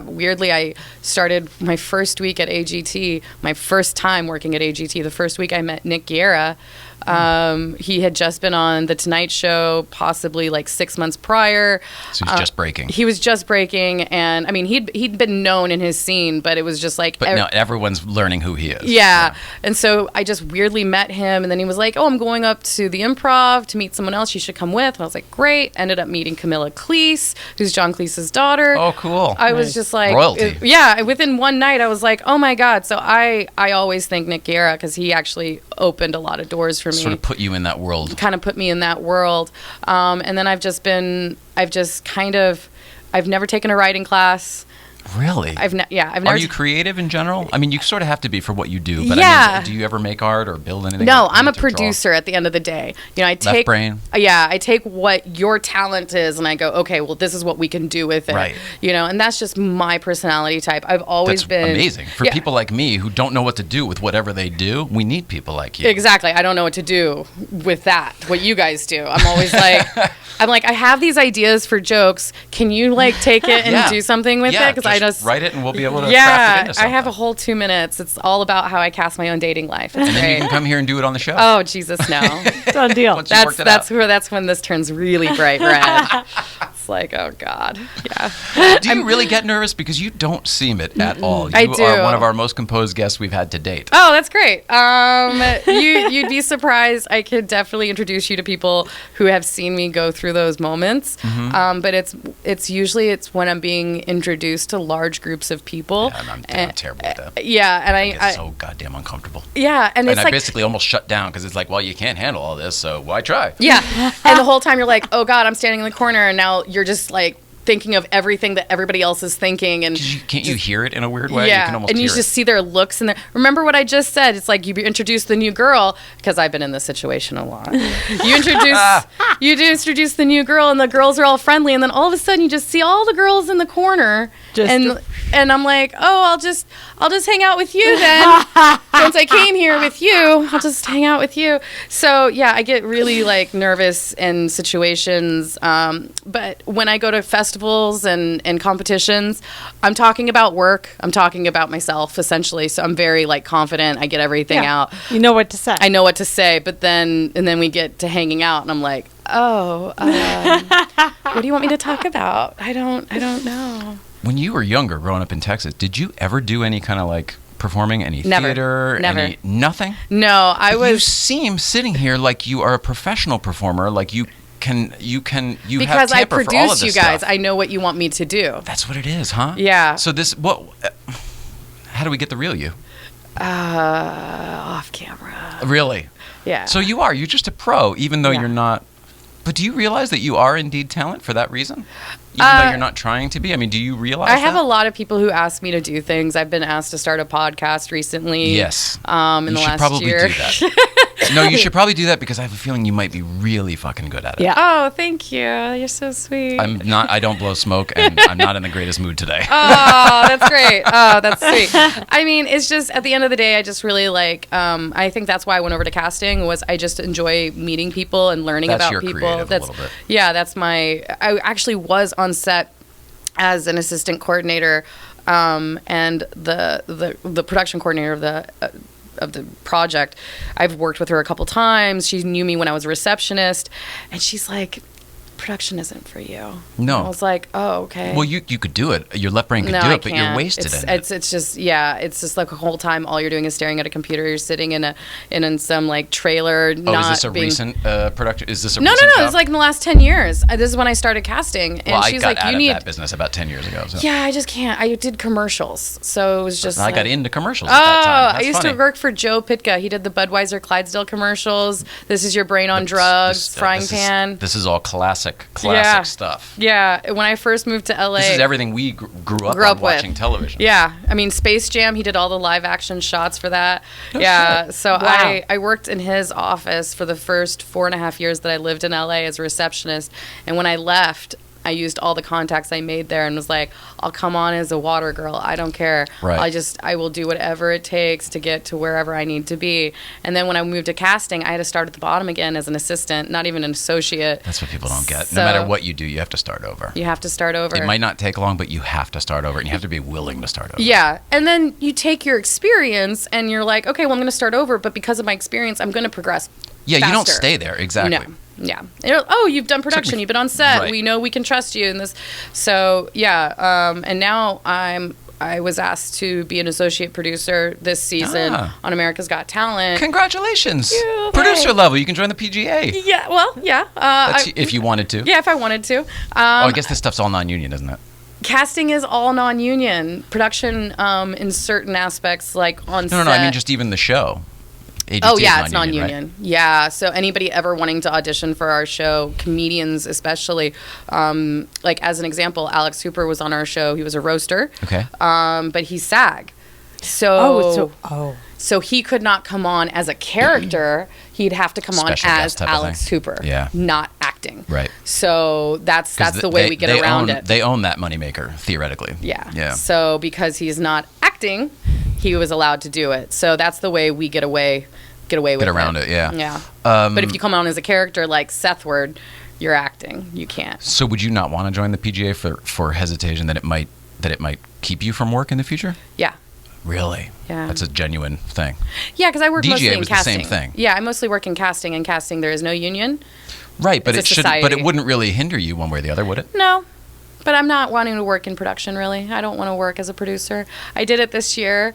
weirdly, I started my first week at AGT, my first time working at AGT. The first week I met Nick Guerra. He had just been on The Tonight Show, possibly 6 months prior. So he's just breaking. He was just breaking, and I mean, he'd been known in his scene, but it was just But now everyone's learning who he is. Yeah. And so I just weirdly met him, and then he was like, oh, I'm going up to the Improv to meet someone else. You should come with. And I was like, great. Ended up meeting Camilla Cleese, who's John Cleese's daughter. Oh, cool. I was just like... Royalty. Within one night, I was like, oh, my God. So I always thank Nick Guerra, because he actually opened a lot of doors for me. Sort of put you in that world. Kind of put me in that world. And then I've never taken a writing class. Really? I've never. Are you creative in general? I mean, you sort of have to be for what you do. But yeah. I mean, do you ever make art or build anything? No, I'm a producer at the end of the day. I take left brain. Yeah, I take what your talent is and I go, okay, well, this is what we can do with it. Right. And that's just my personality type. I've always been amazing for people like me who don't know what to do with whatever they do. We need people like you. Exactly. I don't know what to do with that. What you guys do. I'm always like, I have these ideas for jokes. Can you take it and do something with it? Because I just write it and we'll be able to craft it into something. I have a whole 2 minutes. It's all about how I cast my own dating life. It's and great. then you can come here and do it on the show. Oh, Jesus, no. Done deal. That's when this turns really bright red. It's like, oh God, yeah. Do you really get nervous? Because you don't seem it at all. You I do. are one of our most composed guests we've had to date. Oh, that's great. You'd be surprised. I could definitely introduce you to people who have seen me go through those moments. Mm-hmm. But it's usually when I'm being introduced to large groups of people. Yeah, I'm terrible at that. Yeah, and I get so goddamn uncomfortable. Yeah, and it's I basically almost shut down because it's like, well, you can't handle all this, so why try? Yeah, and the whole time you're like, oh God, I'm standing in the corner, and now you're just thinking of everything that everybody else is thinking, and can't you hear it in a weird way? Yeah, you can almost and you hear just see their looks and remember what I just said. It's like you introduce the new girl, because I've been in this situation a lot. You introduce the new girl, and the girls are all friendly, and then all of a sudden you just see all the girls in the corner, and I'm like, oh, I'll just hang out with you then. Since I came here with you, I'll just hang out with you. So yeah, I get really nervous in situations. But when I go to festivals and competitions, I'm talking about work. I'm talking about myself essentially. So I'm very confident. I get everything out. You know what to say. I know what to say. But then we get to hanging out, and I'm like, oh, what do you want me to talk about? I don't know. When you were younger, growing up in Texas, did you ever do any kind of performing, any theater? Never. Nothing? No, You seem sitting here like you are a professional performer, like you have because I temper for all of produce this you guys. stuff. I know what you want me to do. That's what it is, huh? Yeah. So how do we get the real you? Off camera. Really? Yeah. So you're just a pro, even though you're not. But do you realize that you are indeed talent for that reason? Even though you're not trying to be? I mean, do you realize I have that? a lot of people who ask me to do things. I've been asked to start a podcast recently. Yes. In the last year. You should probably do that. No, you should probably do that because I have a feeling you might be really fucking good at it. Yeah. Oh, thank you. You're so sweet. I don't blow smoke, and I'm not in the greatest mood today. Oh, that's great. Oh, that's sweet. I mean, it's just at the end of the day, I just really I think that's why I went over to casting. Was I just enjoy meeting people and learning That's about your people. creative a little bit. Yeah, I actually was on set as an assistant coordinator, and the production coordinator of the project. I've worked with her a couple times. She knew me when I was a receptionist, and she's like, production isn't for you. No. And I was like, oh, okay. Well, you could do it. Your left brain could do it, but you're wasted in it. It's just the whole time all you're doing is staring at a computer. You're sitting in some trailer. Is this a recent production? Is this a No, recent job? It's in the last 10 years. This is when I started casting. And Well, she's I got like, out you of need that business about 10 years ago. So. Yeah, I just can't. I did commercials, so it was just. I got into commercials at that time. That's I used funny. to work for Joe Pitka. He did the Budweiser Clydesdale commercials. This is your brain on drugs, frying pan. This is all classic stuff. Yeah, when I first moved to LA. This is everything we grew up on watching television. Yeah, I mean Space Jam. He did all the live action shots for that. So Wow. I worked in his office for the first 4.5 years that I lived in LA as a receptionist, and when I left, I used all the contacts I made there and was like, I'll come on as a water girl. I don't care. Right. I will do whatever it takes to get to wherever I need to be. And then when I moved to casting, I had to start at the bottom again as an assistant, not even an associate. That's what people don't get. So, no matter what you do, you have to start over. You have to start over. It might not take long, but you have to start over, and you have to be willing to start over. Yeah. And then you take your experience and you're like, okay, well, I'm going to start over, but because of my experience, I'm going to progress. Yeah, faster. you don't stay there. Exactly. No. Yeah. Oh, you've done production. You've been on set. Right. We know we can trust you in this. So yeah. And now I was asked to be an associate producer this season on America's Got Talent. Congratulations. You. Producer Thanks. level. You can join the PGA. Yeah. Well, yeah. If you wanted to. Yeah, if I wanted to. I guess this stuff's all non-union, isn't it? Casting is all non-union. Production in certain aspects, like on set. No. I mean, just even the show. AGT Oh is yeah, it's non-union, non-union. right? Yeah, so anybody ever wanting to audition for our show, comedians especially, like as an example, Alex Hooper was on our show. He was a roaster. Okay. But he's SAG. So Oh. so he could not come on as a character. He'd have to come on Special as guest type of Alex thing. Hooper. Yeah. Not acting. Right. So that's the way we get around it. They own that moneymaker, theoretically. Yeah. Yeah. So because he's not acting, he was allowed to do it. So that's the way we get away with it. Get around it, yeah. Yeah. But if you come on as a character like Seth Ward, you're acting. You can't. So would you not want to join the PGA for hesitation that it might keep you from work in the future? Yeah. Really? Yeah. That's a genuine thing. Yeah, because I work mostly DGA in was the casting. same thing. Yeah, I mostly work in casting. And casting, there is no union. Right, but It's a it shouldn't. But it society. wouldn't really hinder you one way or the other, would it? No. But I'm not wanting to work in production, really. I don't want to work as a producer. I did it this year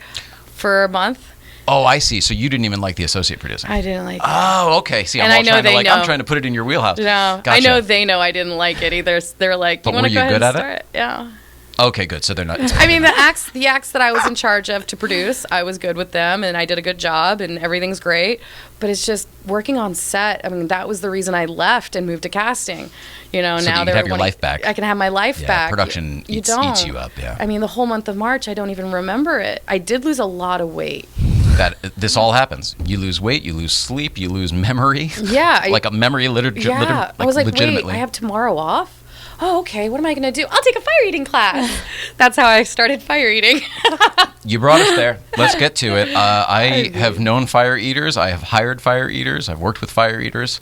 for a month. Oh, I see. So you didn't even like the associate producing. I didn't like it. Oh, okay. See, And I'm I all know trying to they know. I'm trying to put it in your wheelhouse. No, Gotcha. I know they know I didn't like it either. They're like, But you want were to you go ahead good and at start? Yeah. Okay, good. So they're not. I mean, the acts that I was in charge of to produce, I was good with them, and I did a good job, and everything's great. But it's just working on set. I mean, that was the reason I left and moved to casting. You know, So now that you they're have your wanting- life back. I can have my life Yeah, back. production you eats don't. you up, yeah. I mean, the whole month of March, I don't even remember it. I did lose a lot of weight. That this all happens. You lose weight, you lose sleep, you lose memory. Yeah, like a memory literature. Yeah, I was like, wait, legitimately. I have tomorrow off? Oh, okay. What am I going to do? I'll take a fire eating class. That's how I started fire eating. You brought us there. Let's get to it. I have known fire eaters. I have hired fire eaters. I've worked with fire eaters.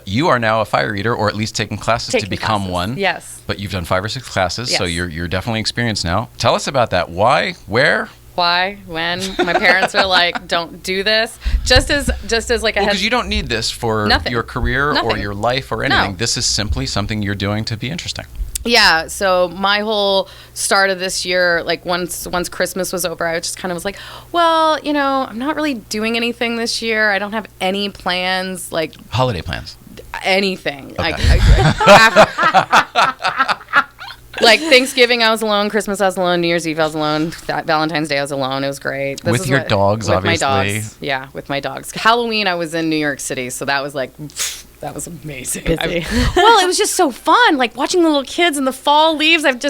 You are now a fire eater, or at least taking classes to become classes. one. Yes. But you've done 5 or 6 classes, so Yes. you're definitely experienced now. Tell us about that. Why? Where? Why? When? My parents are like, don't do this. Just as like a Because you don't need this for Nothing. your career or Nothing. your life or anything. No. This is simply something you're doing to be interesting. Yeah, so my whole start of this year, like once Christmas was over, I just kind of was like, well, you know, I'm not really doing anything this year. I don't have any plans, like Holiday plans. anything. Okay. Like Thanksgiving, I was alone. Christmas, I was alone. New Year's Eve, I was alone. Valentine's Day, I was alone. It was great. This With is your dogs, with obviously. my dogs. Yeah, with my dogs. Halloween, I was in New York City, so that was like, that was amazing. Busy. Well, it was just so fun, like watching the little kids and the fall leaves. That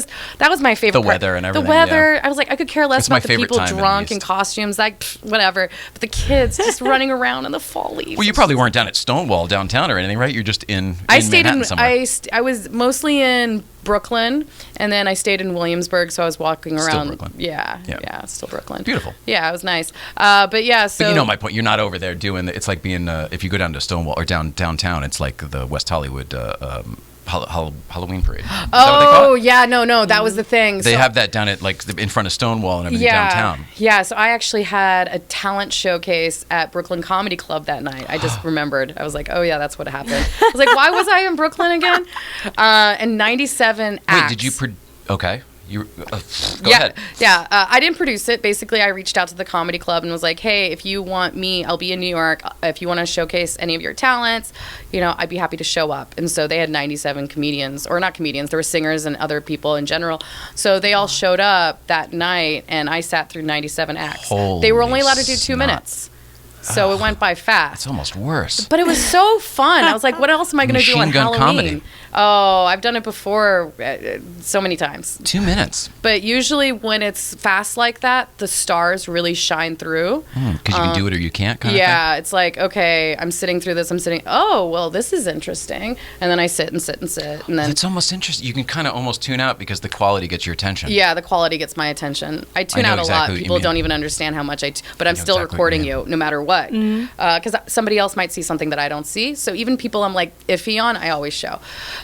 was my favorite The part. weather and everything, The weather. yeah. I was like, I could care less It's my about the favorite people time in the drunk in East. costumes, like whatever. But the kids just running around in the fall leaves. Well, you probably weren't down at Stonewall downtown or anything, right? You're just in I stayed Manhattan in. somewhere. I was mostly in Brooklyn, and then I stayed in Williamsburg, so I was walking Still around. Brooklyn. Yeah, Yeah. yeah, still Brooklyn. Beautiful. Yeah, it was nice. But yeah, so But you know my point. You're not over there doing the, it's like being if you go down to Stonewall or downtown, it's like the West Hollywood Halloween parade. Is that what they call Oh it? yeah, no, that was the thing. They So- have that down at like in front of Stonewall and everything yeah, downtown. Yeah, so I actually had a talent showcase at Brooklyn Comedy Club that night. I just remembered. I was like, oh yeah, that's what happened. I was like, why was I in Brooklyn again? And 97 acts. Wait, did you? Okay, you go yeah, ahead. Yeah, I didn't produce it. Basically, I reached out to the comedy club and was like, hey, if you want me, I'll be in New York. If you want to showcase any of your talents, you know, I'd be happy to show up. And so they had 97 comedians, or not comedians, there were singers and other people in general. So they all showed up that night, and I sat through 97 acts. They were only allowed to do 2 snot. minutes. So it went by fast. It's almost worse. But it was so fun. I was like, what else am I going to do on Machine gun Halloween? comedy. Oh, I've done it before so many times. 2 minutes. But usually when it's fast like that, the stars really shine through. Because you can do it or you can't. Kind Yeah, it's like, okay, I'm sitting through this. Oh, well, this is interesting. And then I sit and sit and sit. And then, It's almost interesting. You can kind of almost tune out because the quality gets your attention. yeah, the quality gets my attention. I tune know out exactly a what lot. you People mean. don't even understand how much but I'm know still exactly what you recording mean. you no matter what. Because somebody else might see something that I don't see. So even people I'm like iffy on, I always show.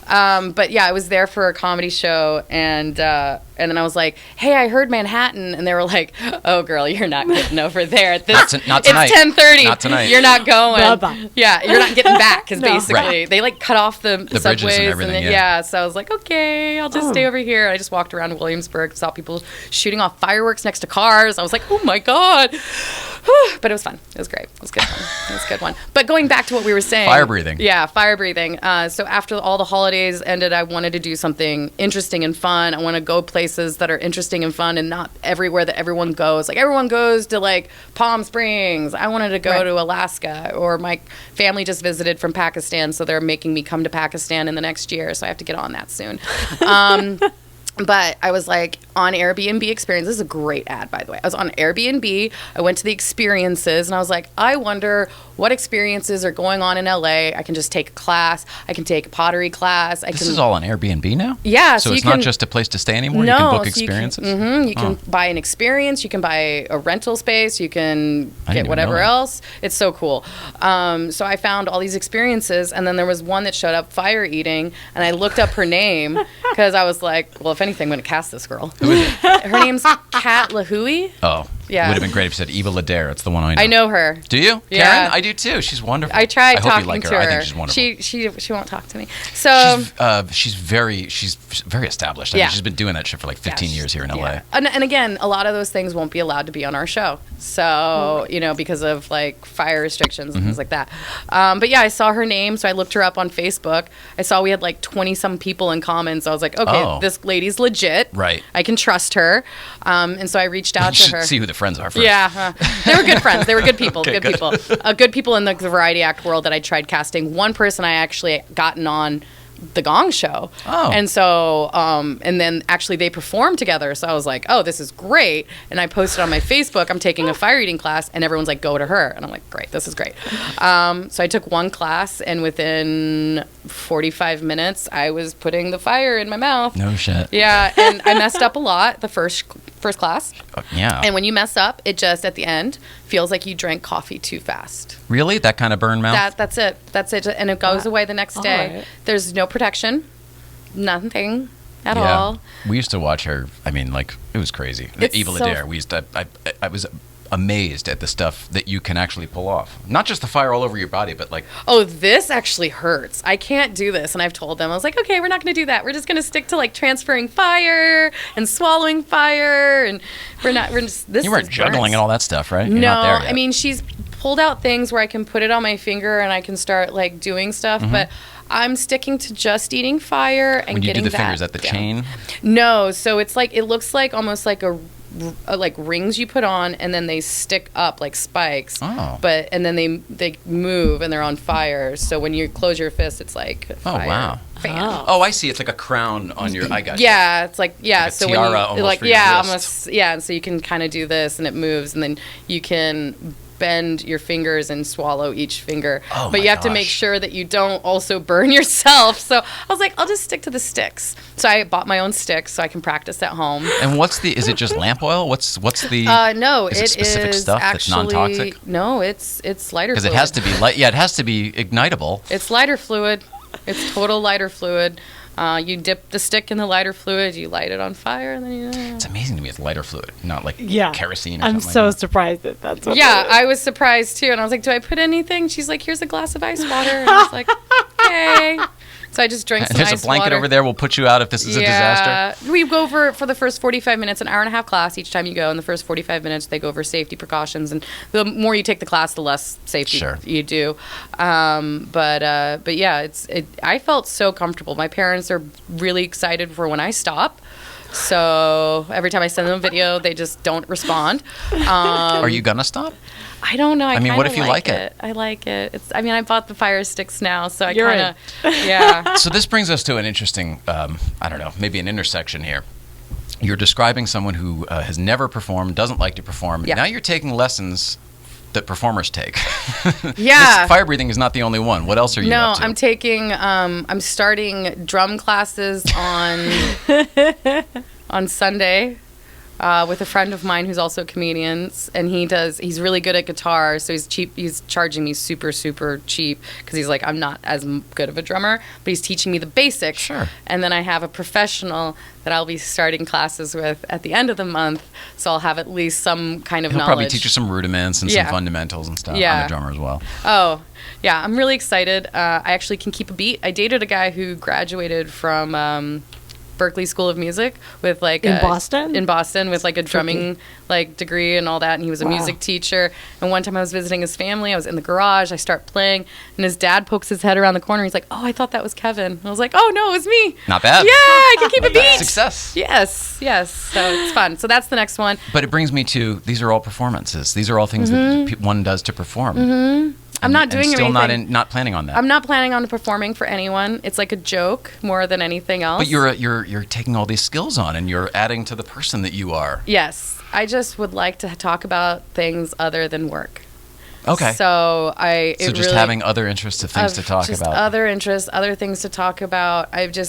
But yeah, I was there for a comedy show, and then I was like, hey, I heard Manhattan. And they were like, oh, girl, you're not getting over there. At this, Not tonight. It's 10:30. Not tonight. You're not going. Bye-bye. Yeah, you're not getting back, because No. basically Right. they like cut off the bridges subways. and everything, then, yeah. so I was like, okay, I'll just stay over here. I just walked around Williamsburg, saw people shooting off fireworks next to cars. I was like, oh my God. But it was fun. It was great. It was good fun. It was a good one. But going back to what we were saying. Fire breathing. Yeah, fire breathing. So after all the holidays ended, I wanted to do something interesting and fun. I want to go places places that are interesting and fun and not everywhere that everyone goes. Like everyone goes to like Palm Springs. I wanted to go to Alaska, or my family just visited from Pakistan, so they're making me come to Pakistan in the next year, so I have to get on that soon. But I was like on Airbnb experience. This is a great ad, by the way. I was on Airbnb. I went to the experiences and I was like, I wonder what experiences are going on in LA. I can just take a class. I can take a pottery class. This is all on Airbnb now? Yeah. So it's not just a place to stay anymore? No, you can book experiences? You can buy an experience. You can buy a rental space. You can get whatever else. It's so cool. So I found all these experiences, and then there was one that showed up, fire eating, and I looked up her name because I was like, well, if anything, I'm going to cast this girl. Who is it? Her name's Kat Lahui. Oh. Yeah. It would have been great if you said Eva Adair. It's the one I know. I know her. Do you? Yeah. Karen? I do too. She's wonderful. I tried hope talking you like to her. her. I think she's wonderful. She won't talk to me. So she's very established. I mean, she's been doing that shit for like 15 years here in LA. Yeah. And again, a lot of those things won't be allowed to be on our show. So, because of like fire restrictions and things like that. But yeah, I saw her name, so I looked her up on Facebook. I saw we had like 20 some people in common. So I was like, okay, this lady's legit. Right. I can trust her. And so I reached out to her. See who the friends are first. Yeah. They were good friends. They were good people. Okay, good people. Good people in the variety act world that I tried casting. One person I actually gotten on the Gong Show. Oh. And so, and then actually they performed together. So I was like, oh, this is great. And I posted on my Facebook, I'm taking a fire eating class, and everyone's like, go to her. And I'm like, great, this is great. So I took one class, and within 45 minutes, I was putting the fire in my mouth. No shit. Yeah. And I messed up a lot the first class. Yeah. And when you mess up, it just at the end feels like you drank coffee too fast. Really? That kind of burn mouth? That's it. And it goes away the next day. Right. There's no protection. Nothing at Yeah. all. We used to watch her. I mean, like, it was crazy. It's Eva so- Adair. I was amazed at the stuff that you can actually pull off. Not just the fire all over your body, but like... Oh, this actually hurts. I can't do this. And I've told them, I was like, okay, we're not going to do that. We're just going to stick to like transferring fire and swallowing fire. And this You weren't juggling and all that stuff, right? You're No, not there yet. I mean, she's pulled out things where I can put it on my finger and I can start like doing stuff, but I'm sticking to just eating fire and when you getting do the that fingers at the down. chain? No, so it's like, it looks like almost like a like rings you put on, and then they stick up like spikes. Oh. And then they move and they're on fire. So when you close your fist, it's like a fire wow. fan. Oh, I see. It's like a crown on your... I got you. Yeah, it's like like a so tiara when you almost like for your wrist. almost and so you can kind of do this and it moves, and then you can bend your fingers and swallow each finger. Oh, but my you have to make gosh. sure that you don't also burn yourself. So I was like, I'll just stick to the sticks. So I bought my own sticks so I can practice at home. And is it just lamp oil? What's the... No, is it specific stuff that's actually non-toxic? No, it's lighter fluid. Because it has to be light. Yeah, it has to be ignitable. It's lighter fluid. It's total lighter fluid. You dip the stick in the lighter fluid, you light it on fire, and then It's amazing to me it's lighter fluid, not like kerosene or I'm something so like that. surprised that that's what yeah, it is. I was surprised too, and I was like, "Do I put anything?" She's like, "Here's a glass of ice water," and I was like, "Okay." So I just drank some There's ice a blanket water. over there. We'll put you out if this is a disaster. We go over for the first 45 minutes, an hour and a half class each time you go. In the first 45 minutes, they go over safety precautions, and the more you take the class, the less safety you do. But yeah, I felt so comfortable. My parents are really excited for when I stop. So every time I send them a video, they just don't respond. Are you gonna stop? I don't know. I mean, what if you like it? I like it. I bought the fire sticks now, so I You're kind of, yeah. So this brings us to an interesting, I don't know, maybe an intersection here. You're describing someone who has never performed, doesn't like to perform. Yeah. Now you're taking lessons that performers take. Yeah. This fire breathing is not the only one. What else are you up to? I'm taking, I'm starting drum classes on Sunday. With a friend of mine who's also a comedian, and he's really good at guitar, so he's cheap. He's charging me super, super cheap because he's like, I'm not as good of a drummer, but he's teaching me the basics. Sure. And then I have a professional that I'll be starting classes with at the end of the month, so I'll have at least some kind of He'll knowledge. probably teach you some rudiments and some fundamentals and stuff. Yeah. I'm a drummer as well. Oh, yeah, I'm really excited. I actually can keep a beat. I dated a guy who graduated from Berklee School of Music with like In Boston? In Boston with like a drumming like degree and all that, and he was a Wow. music teacher. And one time I was visiting his family, I was in the garage, I start playing, and his dad pokes his head around the corner. He's like, "Oh, I thought that was Kevin." And I was like, "Oh no, it was me." Not bad. Yeah, I can keep a beat. Success. Yes. So it's fun. So that's the next one. But it brings me to, these are all performances. These are all things that one does to perform. I'm not doing still anything. not planning on that. I'm not planning on performing for anyone. It's like a joke more than anything else. But you're taking all these skills on, and you're adding to the person that you are. Yes. I just would like to talk about things other than work. Okay. So having other interests of things to talk just about. Other interests, other things to talk about. I feel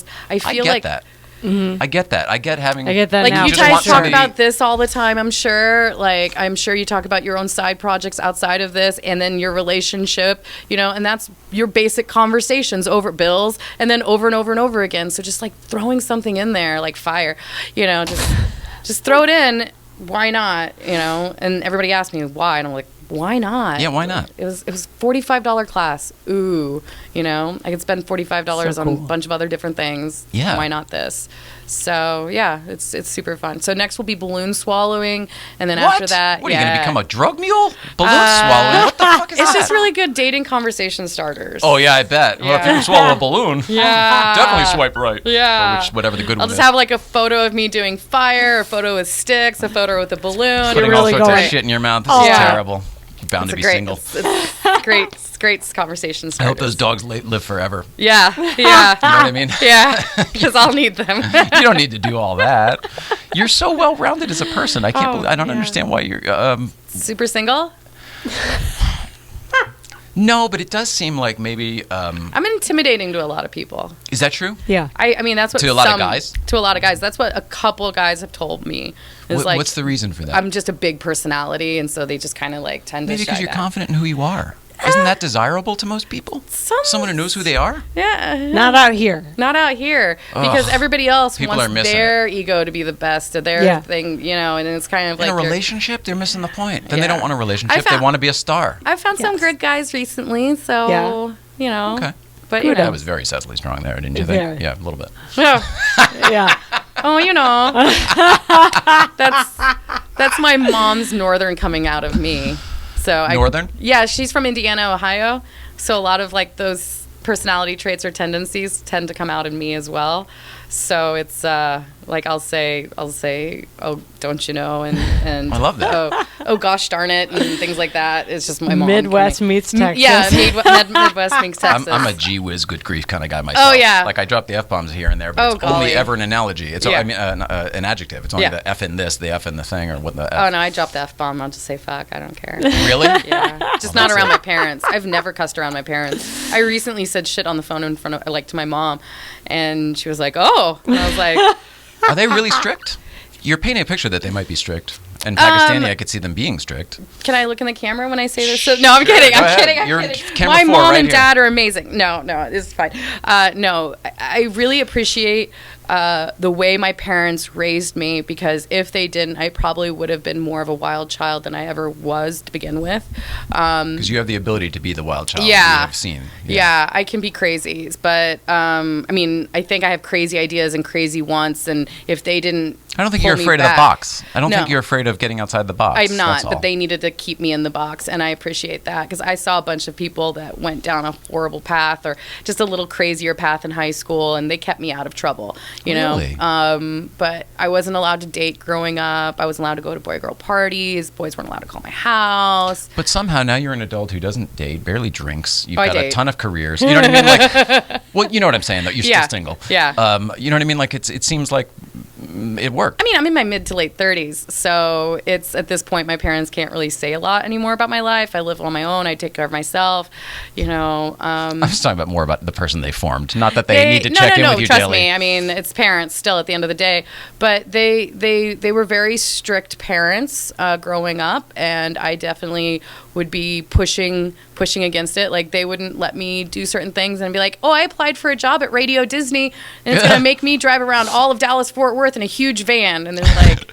get like that. I get that. I get having. I get that like now. you just guys want talk somebody- about this all the time, I'm sure. Like I'm sure you talk about your own side projects outside of this, and then your relationship, and that's your basic conversations over bills, and then over and over and over again. So just like throwing something in there, like fire, just throw it in. Why not? And everybody asked me why, and I'm like, why not? Yeah, why not? It was $45 class. Ooh, I could spend $45 So on cool. a bunch of other different things. Yeah. Why not this? So yeah, it's super fun. So next will be balloon swallowing, and then after that, What are you going to become, a drug mule? Balloon swallowing? What the fuck is It's that? just really good dating conversation starters. Oh yeah, I bet. Well, if you Yeah. can swallow a balloon, Yeah. definitely swipe right. Yeah. Or whatever the good I'll one just is. have like a photo of me doing fire, a photo with sticks, a photo with a balloon. Putting really all sorts going- of shit in your mouth. This Oh. is Yeah. terrible. You're bound to be single. It's great. It's great conversation I starters. hope those dogs live forever. Yeah. You know what I mean? Yeah. Because I'll need them. You don't need to do all that. You're so well-rounded as a person. I can't. believe, I don't understand why you're. Super single? No, but it does seem like maybe. I'm intimidating to a lot of people. Is that true? Yeah. I mean, that's what To a lot of guys? To a lot of guys. That's what a couple guys have told me. Is like, What's the reason for that? I'm just a big personality, and so they just kind of like tend Maybe to because shy you're back. confident in who you are. Isn't that desirable to most people? Someone who knows who they are? Yeah. Not out here. Not out here, because Ugh. everybody else People are wants missing their ego to be the best of their Yeah. thing, and it's kind of In like a you're- relationship, they're missing the point. Then they Yeah. don't want a relationship. They found- want to be a star. I've found some Yes. good guys recently, so Okay. But Kudos. That was very subtly strong there, didn't you think? Very. Yeah, a little bit. Yeah. That's my mom's northern coming out of me. So Northern? Yeah, she's from Indiana, Ohio. So a lot of like those personality traits or tendencies tend to come out in me as well. So it's like I'll say, oh, don't you know, and I love that. Oh, gosh darn it, and things like that. It's just my mom. Midwest coming- meets Texas. Yeah, Midwest meets Texas. I'm a gee whiz good grief kind of guy myself. Oh, yeah. Like I drop the F bombs here and there, but Oh, it's only golly. ever an analogy. It's Yeah. an adjective. It's only Yeah. the F in this, the F in the thing, or what the F. Oh no, I dropped the F bomb. I'll just say fuck. I don't care. Really? Yeah, just not around my parents. I've never cussed around my parents. I recently said shit on the phone in front of like to my mom, and she was like, "Oh," and I was like, Are they really strict? You're painting a picture that they might be strict. In Pakistani, I could see them being strict. "Can I look in the camera when I say this?" So, no, I'm kidding. Go I'm ahead. kidding. I'm You're kidding. camera My four mom right and here. dad are amazing. No, it's fine. No, I really appreciate the way my parents raised me, because if they didn't, I probably would have been more of a wild child than I ever was to begin with. Because you have the ability to be the wild child. Yeah. We have seen. Yeah, I can be crazy, but I mean, I think I have crazy ideas and crazy wants, and if they didn't, I don't think pull you're me afraid of the back- box. I don't No. think you're afraid of getting outside the box. I'm not, That's all. but they needed to keep me in the box, and I appreciate that, because I saw a bunch of people that went down a horrible path or just a little crazier path in high school, and they kept me out of trouble, Really? But I wasn't allowed to date growing up. I wasn't allowed to go to boy-girl parties. Boys weren't allowed to call my house. But somehow now you're an adult who doesn't date, barely drinks. You've Oh, I got a date. ton of careers. You know what I mean? Like, well, you know what I'm saying. Though you're Yeah. still single. Yeah. You know what I mean? Like it seems like it worked. I mean, I'm in my mid to late 30s, so it's at this point my parents can't really say a lot anymore about my life. I live on my own. I take care of myself. I'm just talking about more about the person they formed, not that they need to check in with you trust daily. me. I mean, it's parents still at the end of the day, but they were very strict parents growing up, and I definitely would be pushing against it. Like, they wouldn't let me do certain things and be like, "Oh, I applied for a job at Radio Disney, and it's gonna make me drive around all of Dallas Fort Worth in a huge van," and they're like,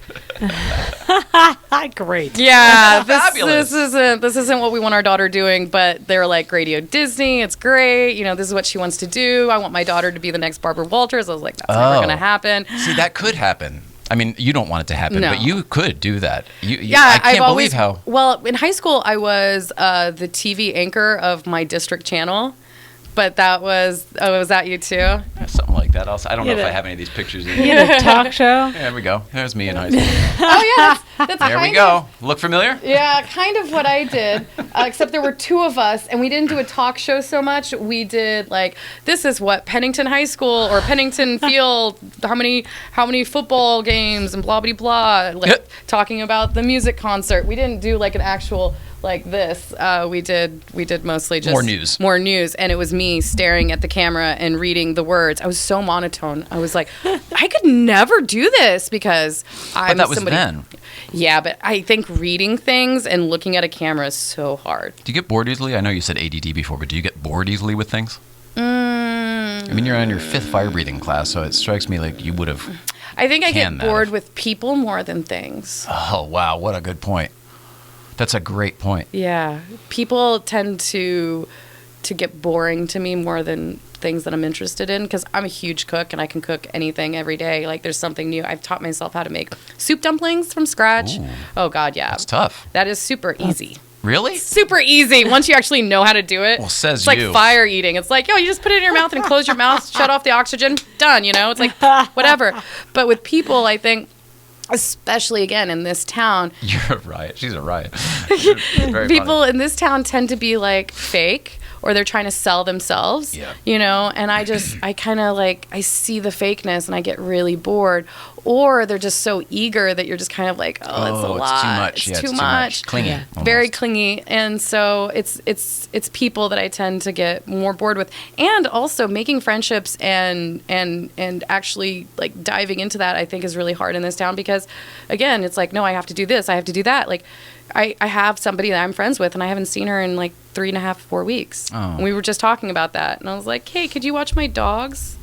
Great. Yeah, Fabulous. this isn't what we want our daughter doing, but they're like Radio Disney. It's great. You know, this is what she wants to do. I want my daughter to be the next Barbara Walters. I was like, that's never going to happen. See, that could happen. I mean, you don't want it to happen, No. but you could do that. Yeah, I can't believe how. Well, in high school, I was the TV anchor of my district channel. But that was that you too? Yeah, something like that. I don't know if Yeah. I have any of these pictures. You had a talk show? There we go. There's me in high school. Oh yeah, that's There we kind go. Look familiar? Yeah, kind of what I did, except there were two of us, and we didn't do a talk show so much. We did like, this is what Pennington High School or Pennington Field, how many football games and blah blah blah, like talking about the music concert. We didn't do like an actual like this. We did mostly just more news, and it was me staring at the camera and reading the words. I was so monotone. I was like, I could never do this because I'm that was somebody. then. Yeah, but I think reading things and looking at a camera is so hard. Do you get bored easily? I know you said ADD before, but do you get bored easily with things? I mean, you're on your 5th fire breathing class, so it strikes me like you would have. I think I get canned that bored if- with people more than things. Oh, wow. What a good point. That's a great point. Yeah, people tend to get boring to me more than things that I'm interested in because I'm a huge cook and I can cook anything every day. Like there's something new. I've taught myself how to make soup dumplings from scratch. Ooh. Oh God, yeah. That's tough. That is super easy. Really? Super easy once you actually know how to do it. Well, says it's like you. fire eating. It's like, yo, you just put it in your mouth and close your mouth, shut off the oxygen, done, you know? It's like whatever. But with people, I think especially again in this town, You're a riot. She's a riot. Very people funny. in this town tend to be like fake or they're trying to sell themselves, Yeah. you know, and I kind of like, I see the fakeness and I get really bored, or they're just so eager that you're just kind of like, it's a lot. It's too much. It's Yeah, too much. Clingy. Yeah. almost. Very clingy, and so it's people that I tend to get more bored with, and also making friendships and actually like diving into that I think is really hard in this town because again it's like, no, I have to do this, I have to do that. Like I have somebody that I'm friends with and I haven't seen her in like 3.5, 4 weeks. Oh. And we were just talking about that and I was like, hey, could you watch my dogs?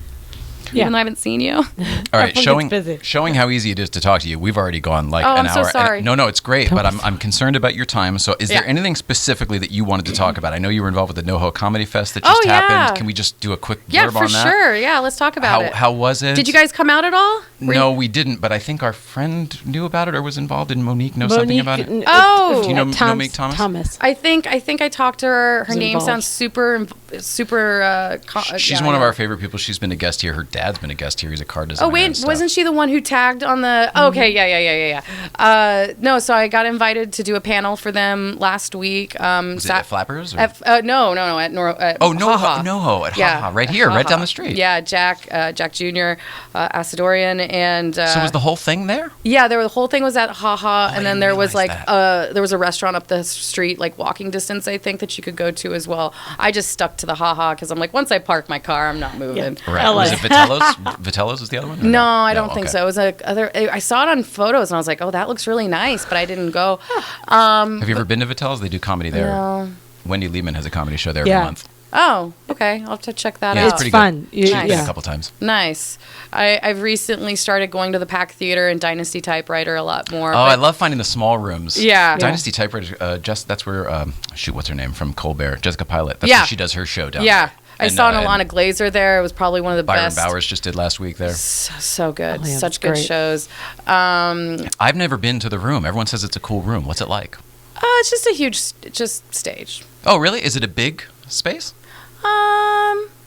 Yeah. Even though I haven't seen you. All right, Everyone gets busy. showing how easy it is to talk to you. We've already gone like Oh, an I'm so hour. sorry. No, it's great, but I'm concerned about your time. So, is there Yeah. anything specifically that you wanted to talk about? I know you were involved with the NoHo Comedy Fest that just happened. yeah. Can we just do a quick Yeah, blurb for on that? sure. Yeah, let's talk about it. How was it? Did you guys come out at all? Were No, you- we didn't. But I think our friend knew about it or was involved. Did Monique know something about it? Oh! Do you know Monique Thomas? Thomas. I think I talked to her. Her Was name involved. sounds super. She's one of our favorite people. She's been a guest here. Her dad's been a guest here. He's a car designer. Oh wait, and stuff. wasn't she the one who tagged on the? Oh, okay, yeah. No, so I got invited to do a panel for them last week. Was it at Flappers? Or? No, at Noro. NoHo at HaHa, right here, right down the street. Yeah, Jack Jr., Asadorian, and So was the whole thing there? yeah, the whole thing was at HaHa, I and then didn't there was realize like that. there was a restaurant up the street, like walking distance, I think, that you could go to as well. I just stuck to the HaHa because I'm like, once I park my car, I'm not moving. Right. LA. Was it Vitello's? Vitello's was the other one? Or No, I don't think okay. so. It was I saw it on photos and I was like, oh, that looks really nice, but I didn't go. Have you ever been to Vitello's? They do comedy there. No. Wendy Lehman has a comedy show there Yeah. every month. Oh, okay. I'll have to check that Yeah, out. it's It's pretty fun. good. She's been Nice. a couple times. Nice. I've recently started going to the Pack Theater and Dynasty Typewriter a lot more. Oh, I love finding the small rooms. Yeah. Dynasty Typewriter, that's where, what's her name from Colbert? Jessica Pilot. That's Yeah. where she does her show down Yeah. there. I And, saw an and Alana Glazer there. It was probably one of the Byron best. Bowers just did last week there. So good. Oh, yeah, Such that's good great. shows. I've never been to the room. Everyone says it's a cool room. What's it like? It's just a huge just stage. Oh, really? Is it a big space?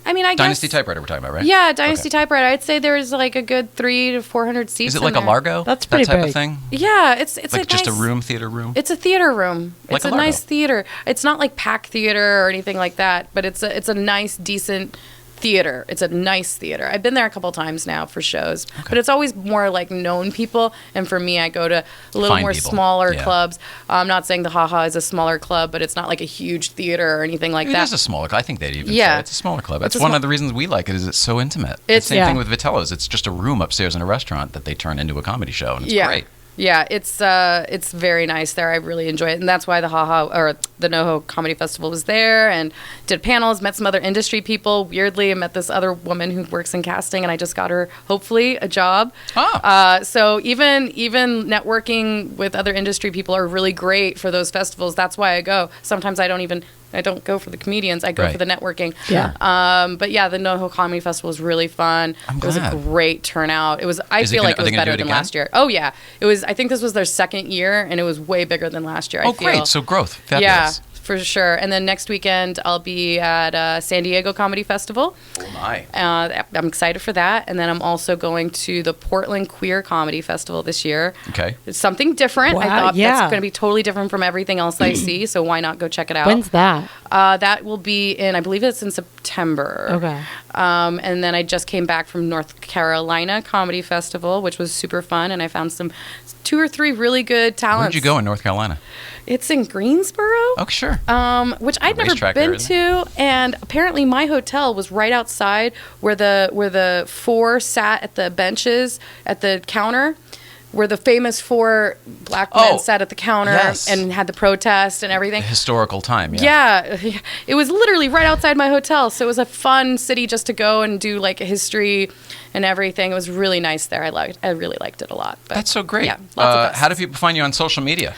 I mean, I Dynasty guess. Typewriter we're talking about, right? Yeah, Dynasty Okay. Typewriter. I'd say there's like a good 300 to 400 seats. Is it in like a there. Largo? That's that pretty type of big. thing? Yeah, it's Like a just nice, a room, theater room? It's a theater room. Like It's a a Largo. nice theater. It's not like Pack Theater or anything like that, but it's a nice, decent theater. It's a nice theater. I've been there a couple times now for shows, but it's always more like known people. And for me, I go to a little Find more people. smaller Yeah. clubs. I'm not saying the HaHa is a smaller club, but it's not like a huge theater or anything like It that. is a smaller club. I think they'd even Yeah. say it's a smaller club. It's That's a one small- of the reasons we like it is it's so intimate. It's- the same yeah. thing with Vitello's. It's just a room upstairs in a restaurant that they turn into a comedy show, and it's Yeah. great. Yeah, it's very nice there. I really enjoy it, and that's why the NoHo Comedy Festival was there, and did panels, met some other industry people. Weirdly, I met this other woman who works in casting, and I just got her hopefully a job. So even networking with other industry people are really great for those festivals. That's why I go. Sometimes I don't go for the comedians. I go for the networking. Yeah. But yeah, the NoHo Comedy Festival was really fun. It was a great turnout. I feel like it was better than last year. Oh yeah, it was. I think this was their second year, and it was way bigger than last year. Great! So growth, fabulous. Yeah, for sure. And then next weekend I'll be at San Diego Comedy Festival. Oh my! I'm excited for that. And then I'm also going to the Portland Queer Comedy Festival this year. Okay. It's something different. Wow, I thought that's going to be totally different from everything else I see. So why not go check it out? When's that? That will be in, I believe it's in September. Okay. And then I just came back from North Carolina Comedy Festival, which was super fun, and I found 2 or 3 really good talents. Where'd you go in North Carolina? It's in Greensboro. Oh, sure. Which I'd never been to, and apparently my hotel was right outside where the 4 sat at the benches at the counter, where the famous 4 black men sat at the counter and had the protest and everything. The historical time, yeah. Yeah, it was literally right outside my hotel, so it was a fun city just to go and do like a history and everything. It was really nice there. I really liked it a lot. But, that's so great. Yeah, lots of how do people find you on social media?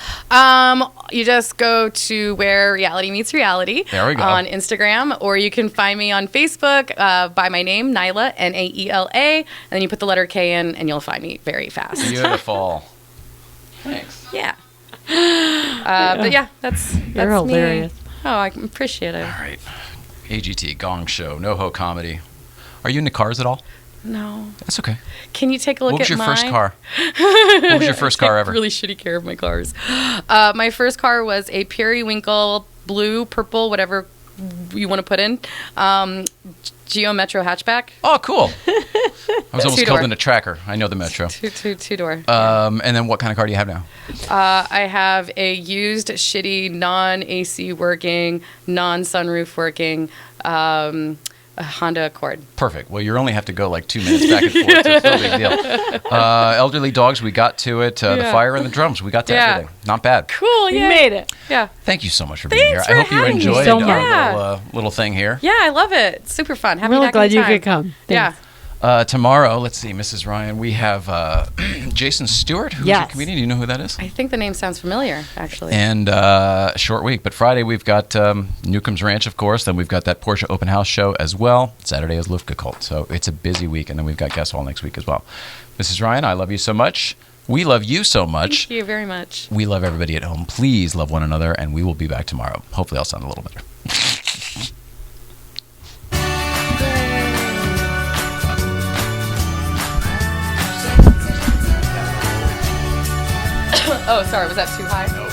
You just go to Where Reality Meets Reality. There we go. On Instagram, or you can find me on Facebook by my name, Nyla, Naela, and then you put the letter K in, and you'll find me very fast. Beautiful. Thanks. Yeah. But yeah, that's You're hilarious. me. Oh, I appreciate it. All right. AGT, Gong Show, NoHo Comedy. Are you into cars at all? No. That's okay. Can you take a look What was at your mine? first car? What was your first car ever? Really shitty care of my cars. My first car was a periwinkle, blue, purple, whatever you want to put in, Geo Metro hatchback. Oh, cool. I was almost Two-door. called in a tracker. I know the Metro. Two-door. And then what kind of car do you have now? I have a used, shitty, non-AC working, non-sunroof working a Honda Accord. Perfect. Well, you only have to go like 2 minutes back and forth, so it's no big deal. Elderly dogs, we got to it. The fire and the drums, we got to everything. Not bad. Cool, You yeah. made it. Yeah. Thank you so much for being here. Thanks I for hope you having me enjoyed so much. our little thing here. Yeah, I love it. It's super fun. Happy Really back glad you anytime. could come. Yeah. Thanks. Tomorrow, let's see, Mrs. Ryan, we have Jason Stewart, who's a comedian. Do you know who that is? I think the name sounds familiar, actually. And a short week. But Friday, we've got Newcomb's Ranch, of course. Then we've got that Porsche open house show as well. Saturday is LUFTWEEK Cult. So it's a busy week. And then we've got guests all next week as well. Mrs. Ryan, I love you so much. We love you so much. Thank you very much. We love everybody at home. Please love one another. And we will be back tomorrow. Hopefully, I'll sound a little better. Oh, sorry. Was that too high?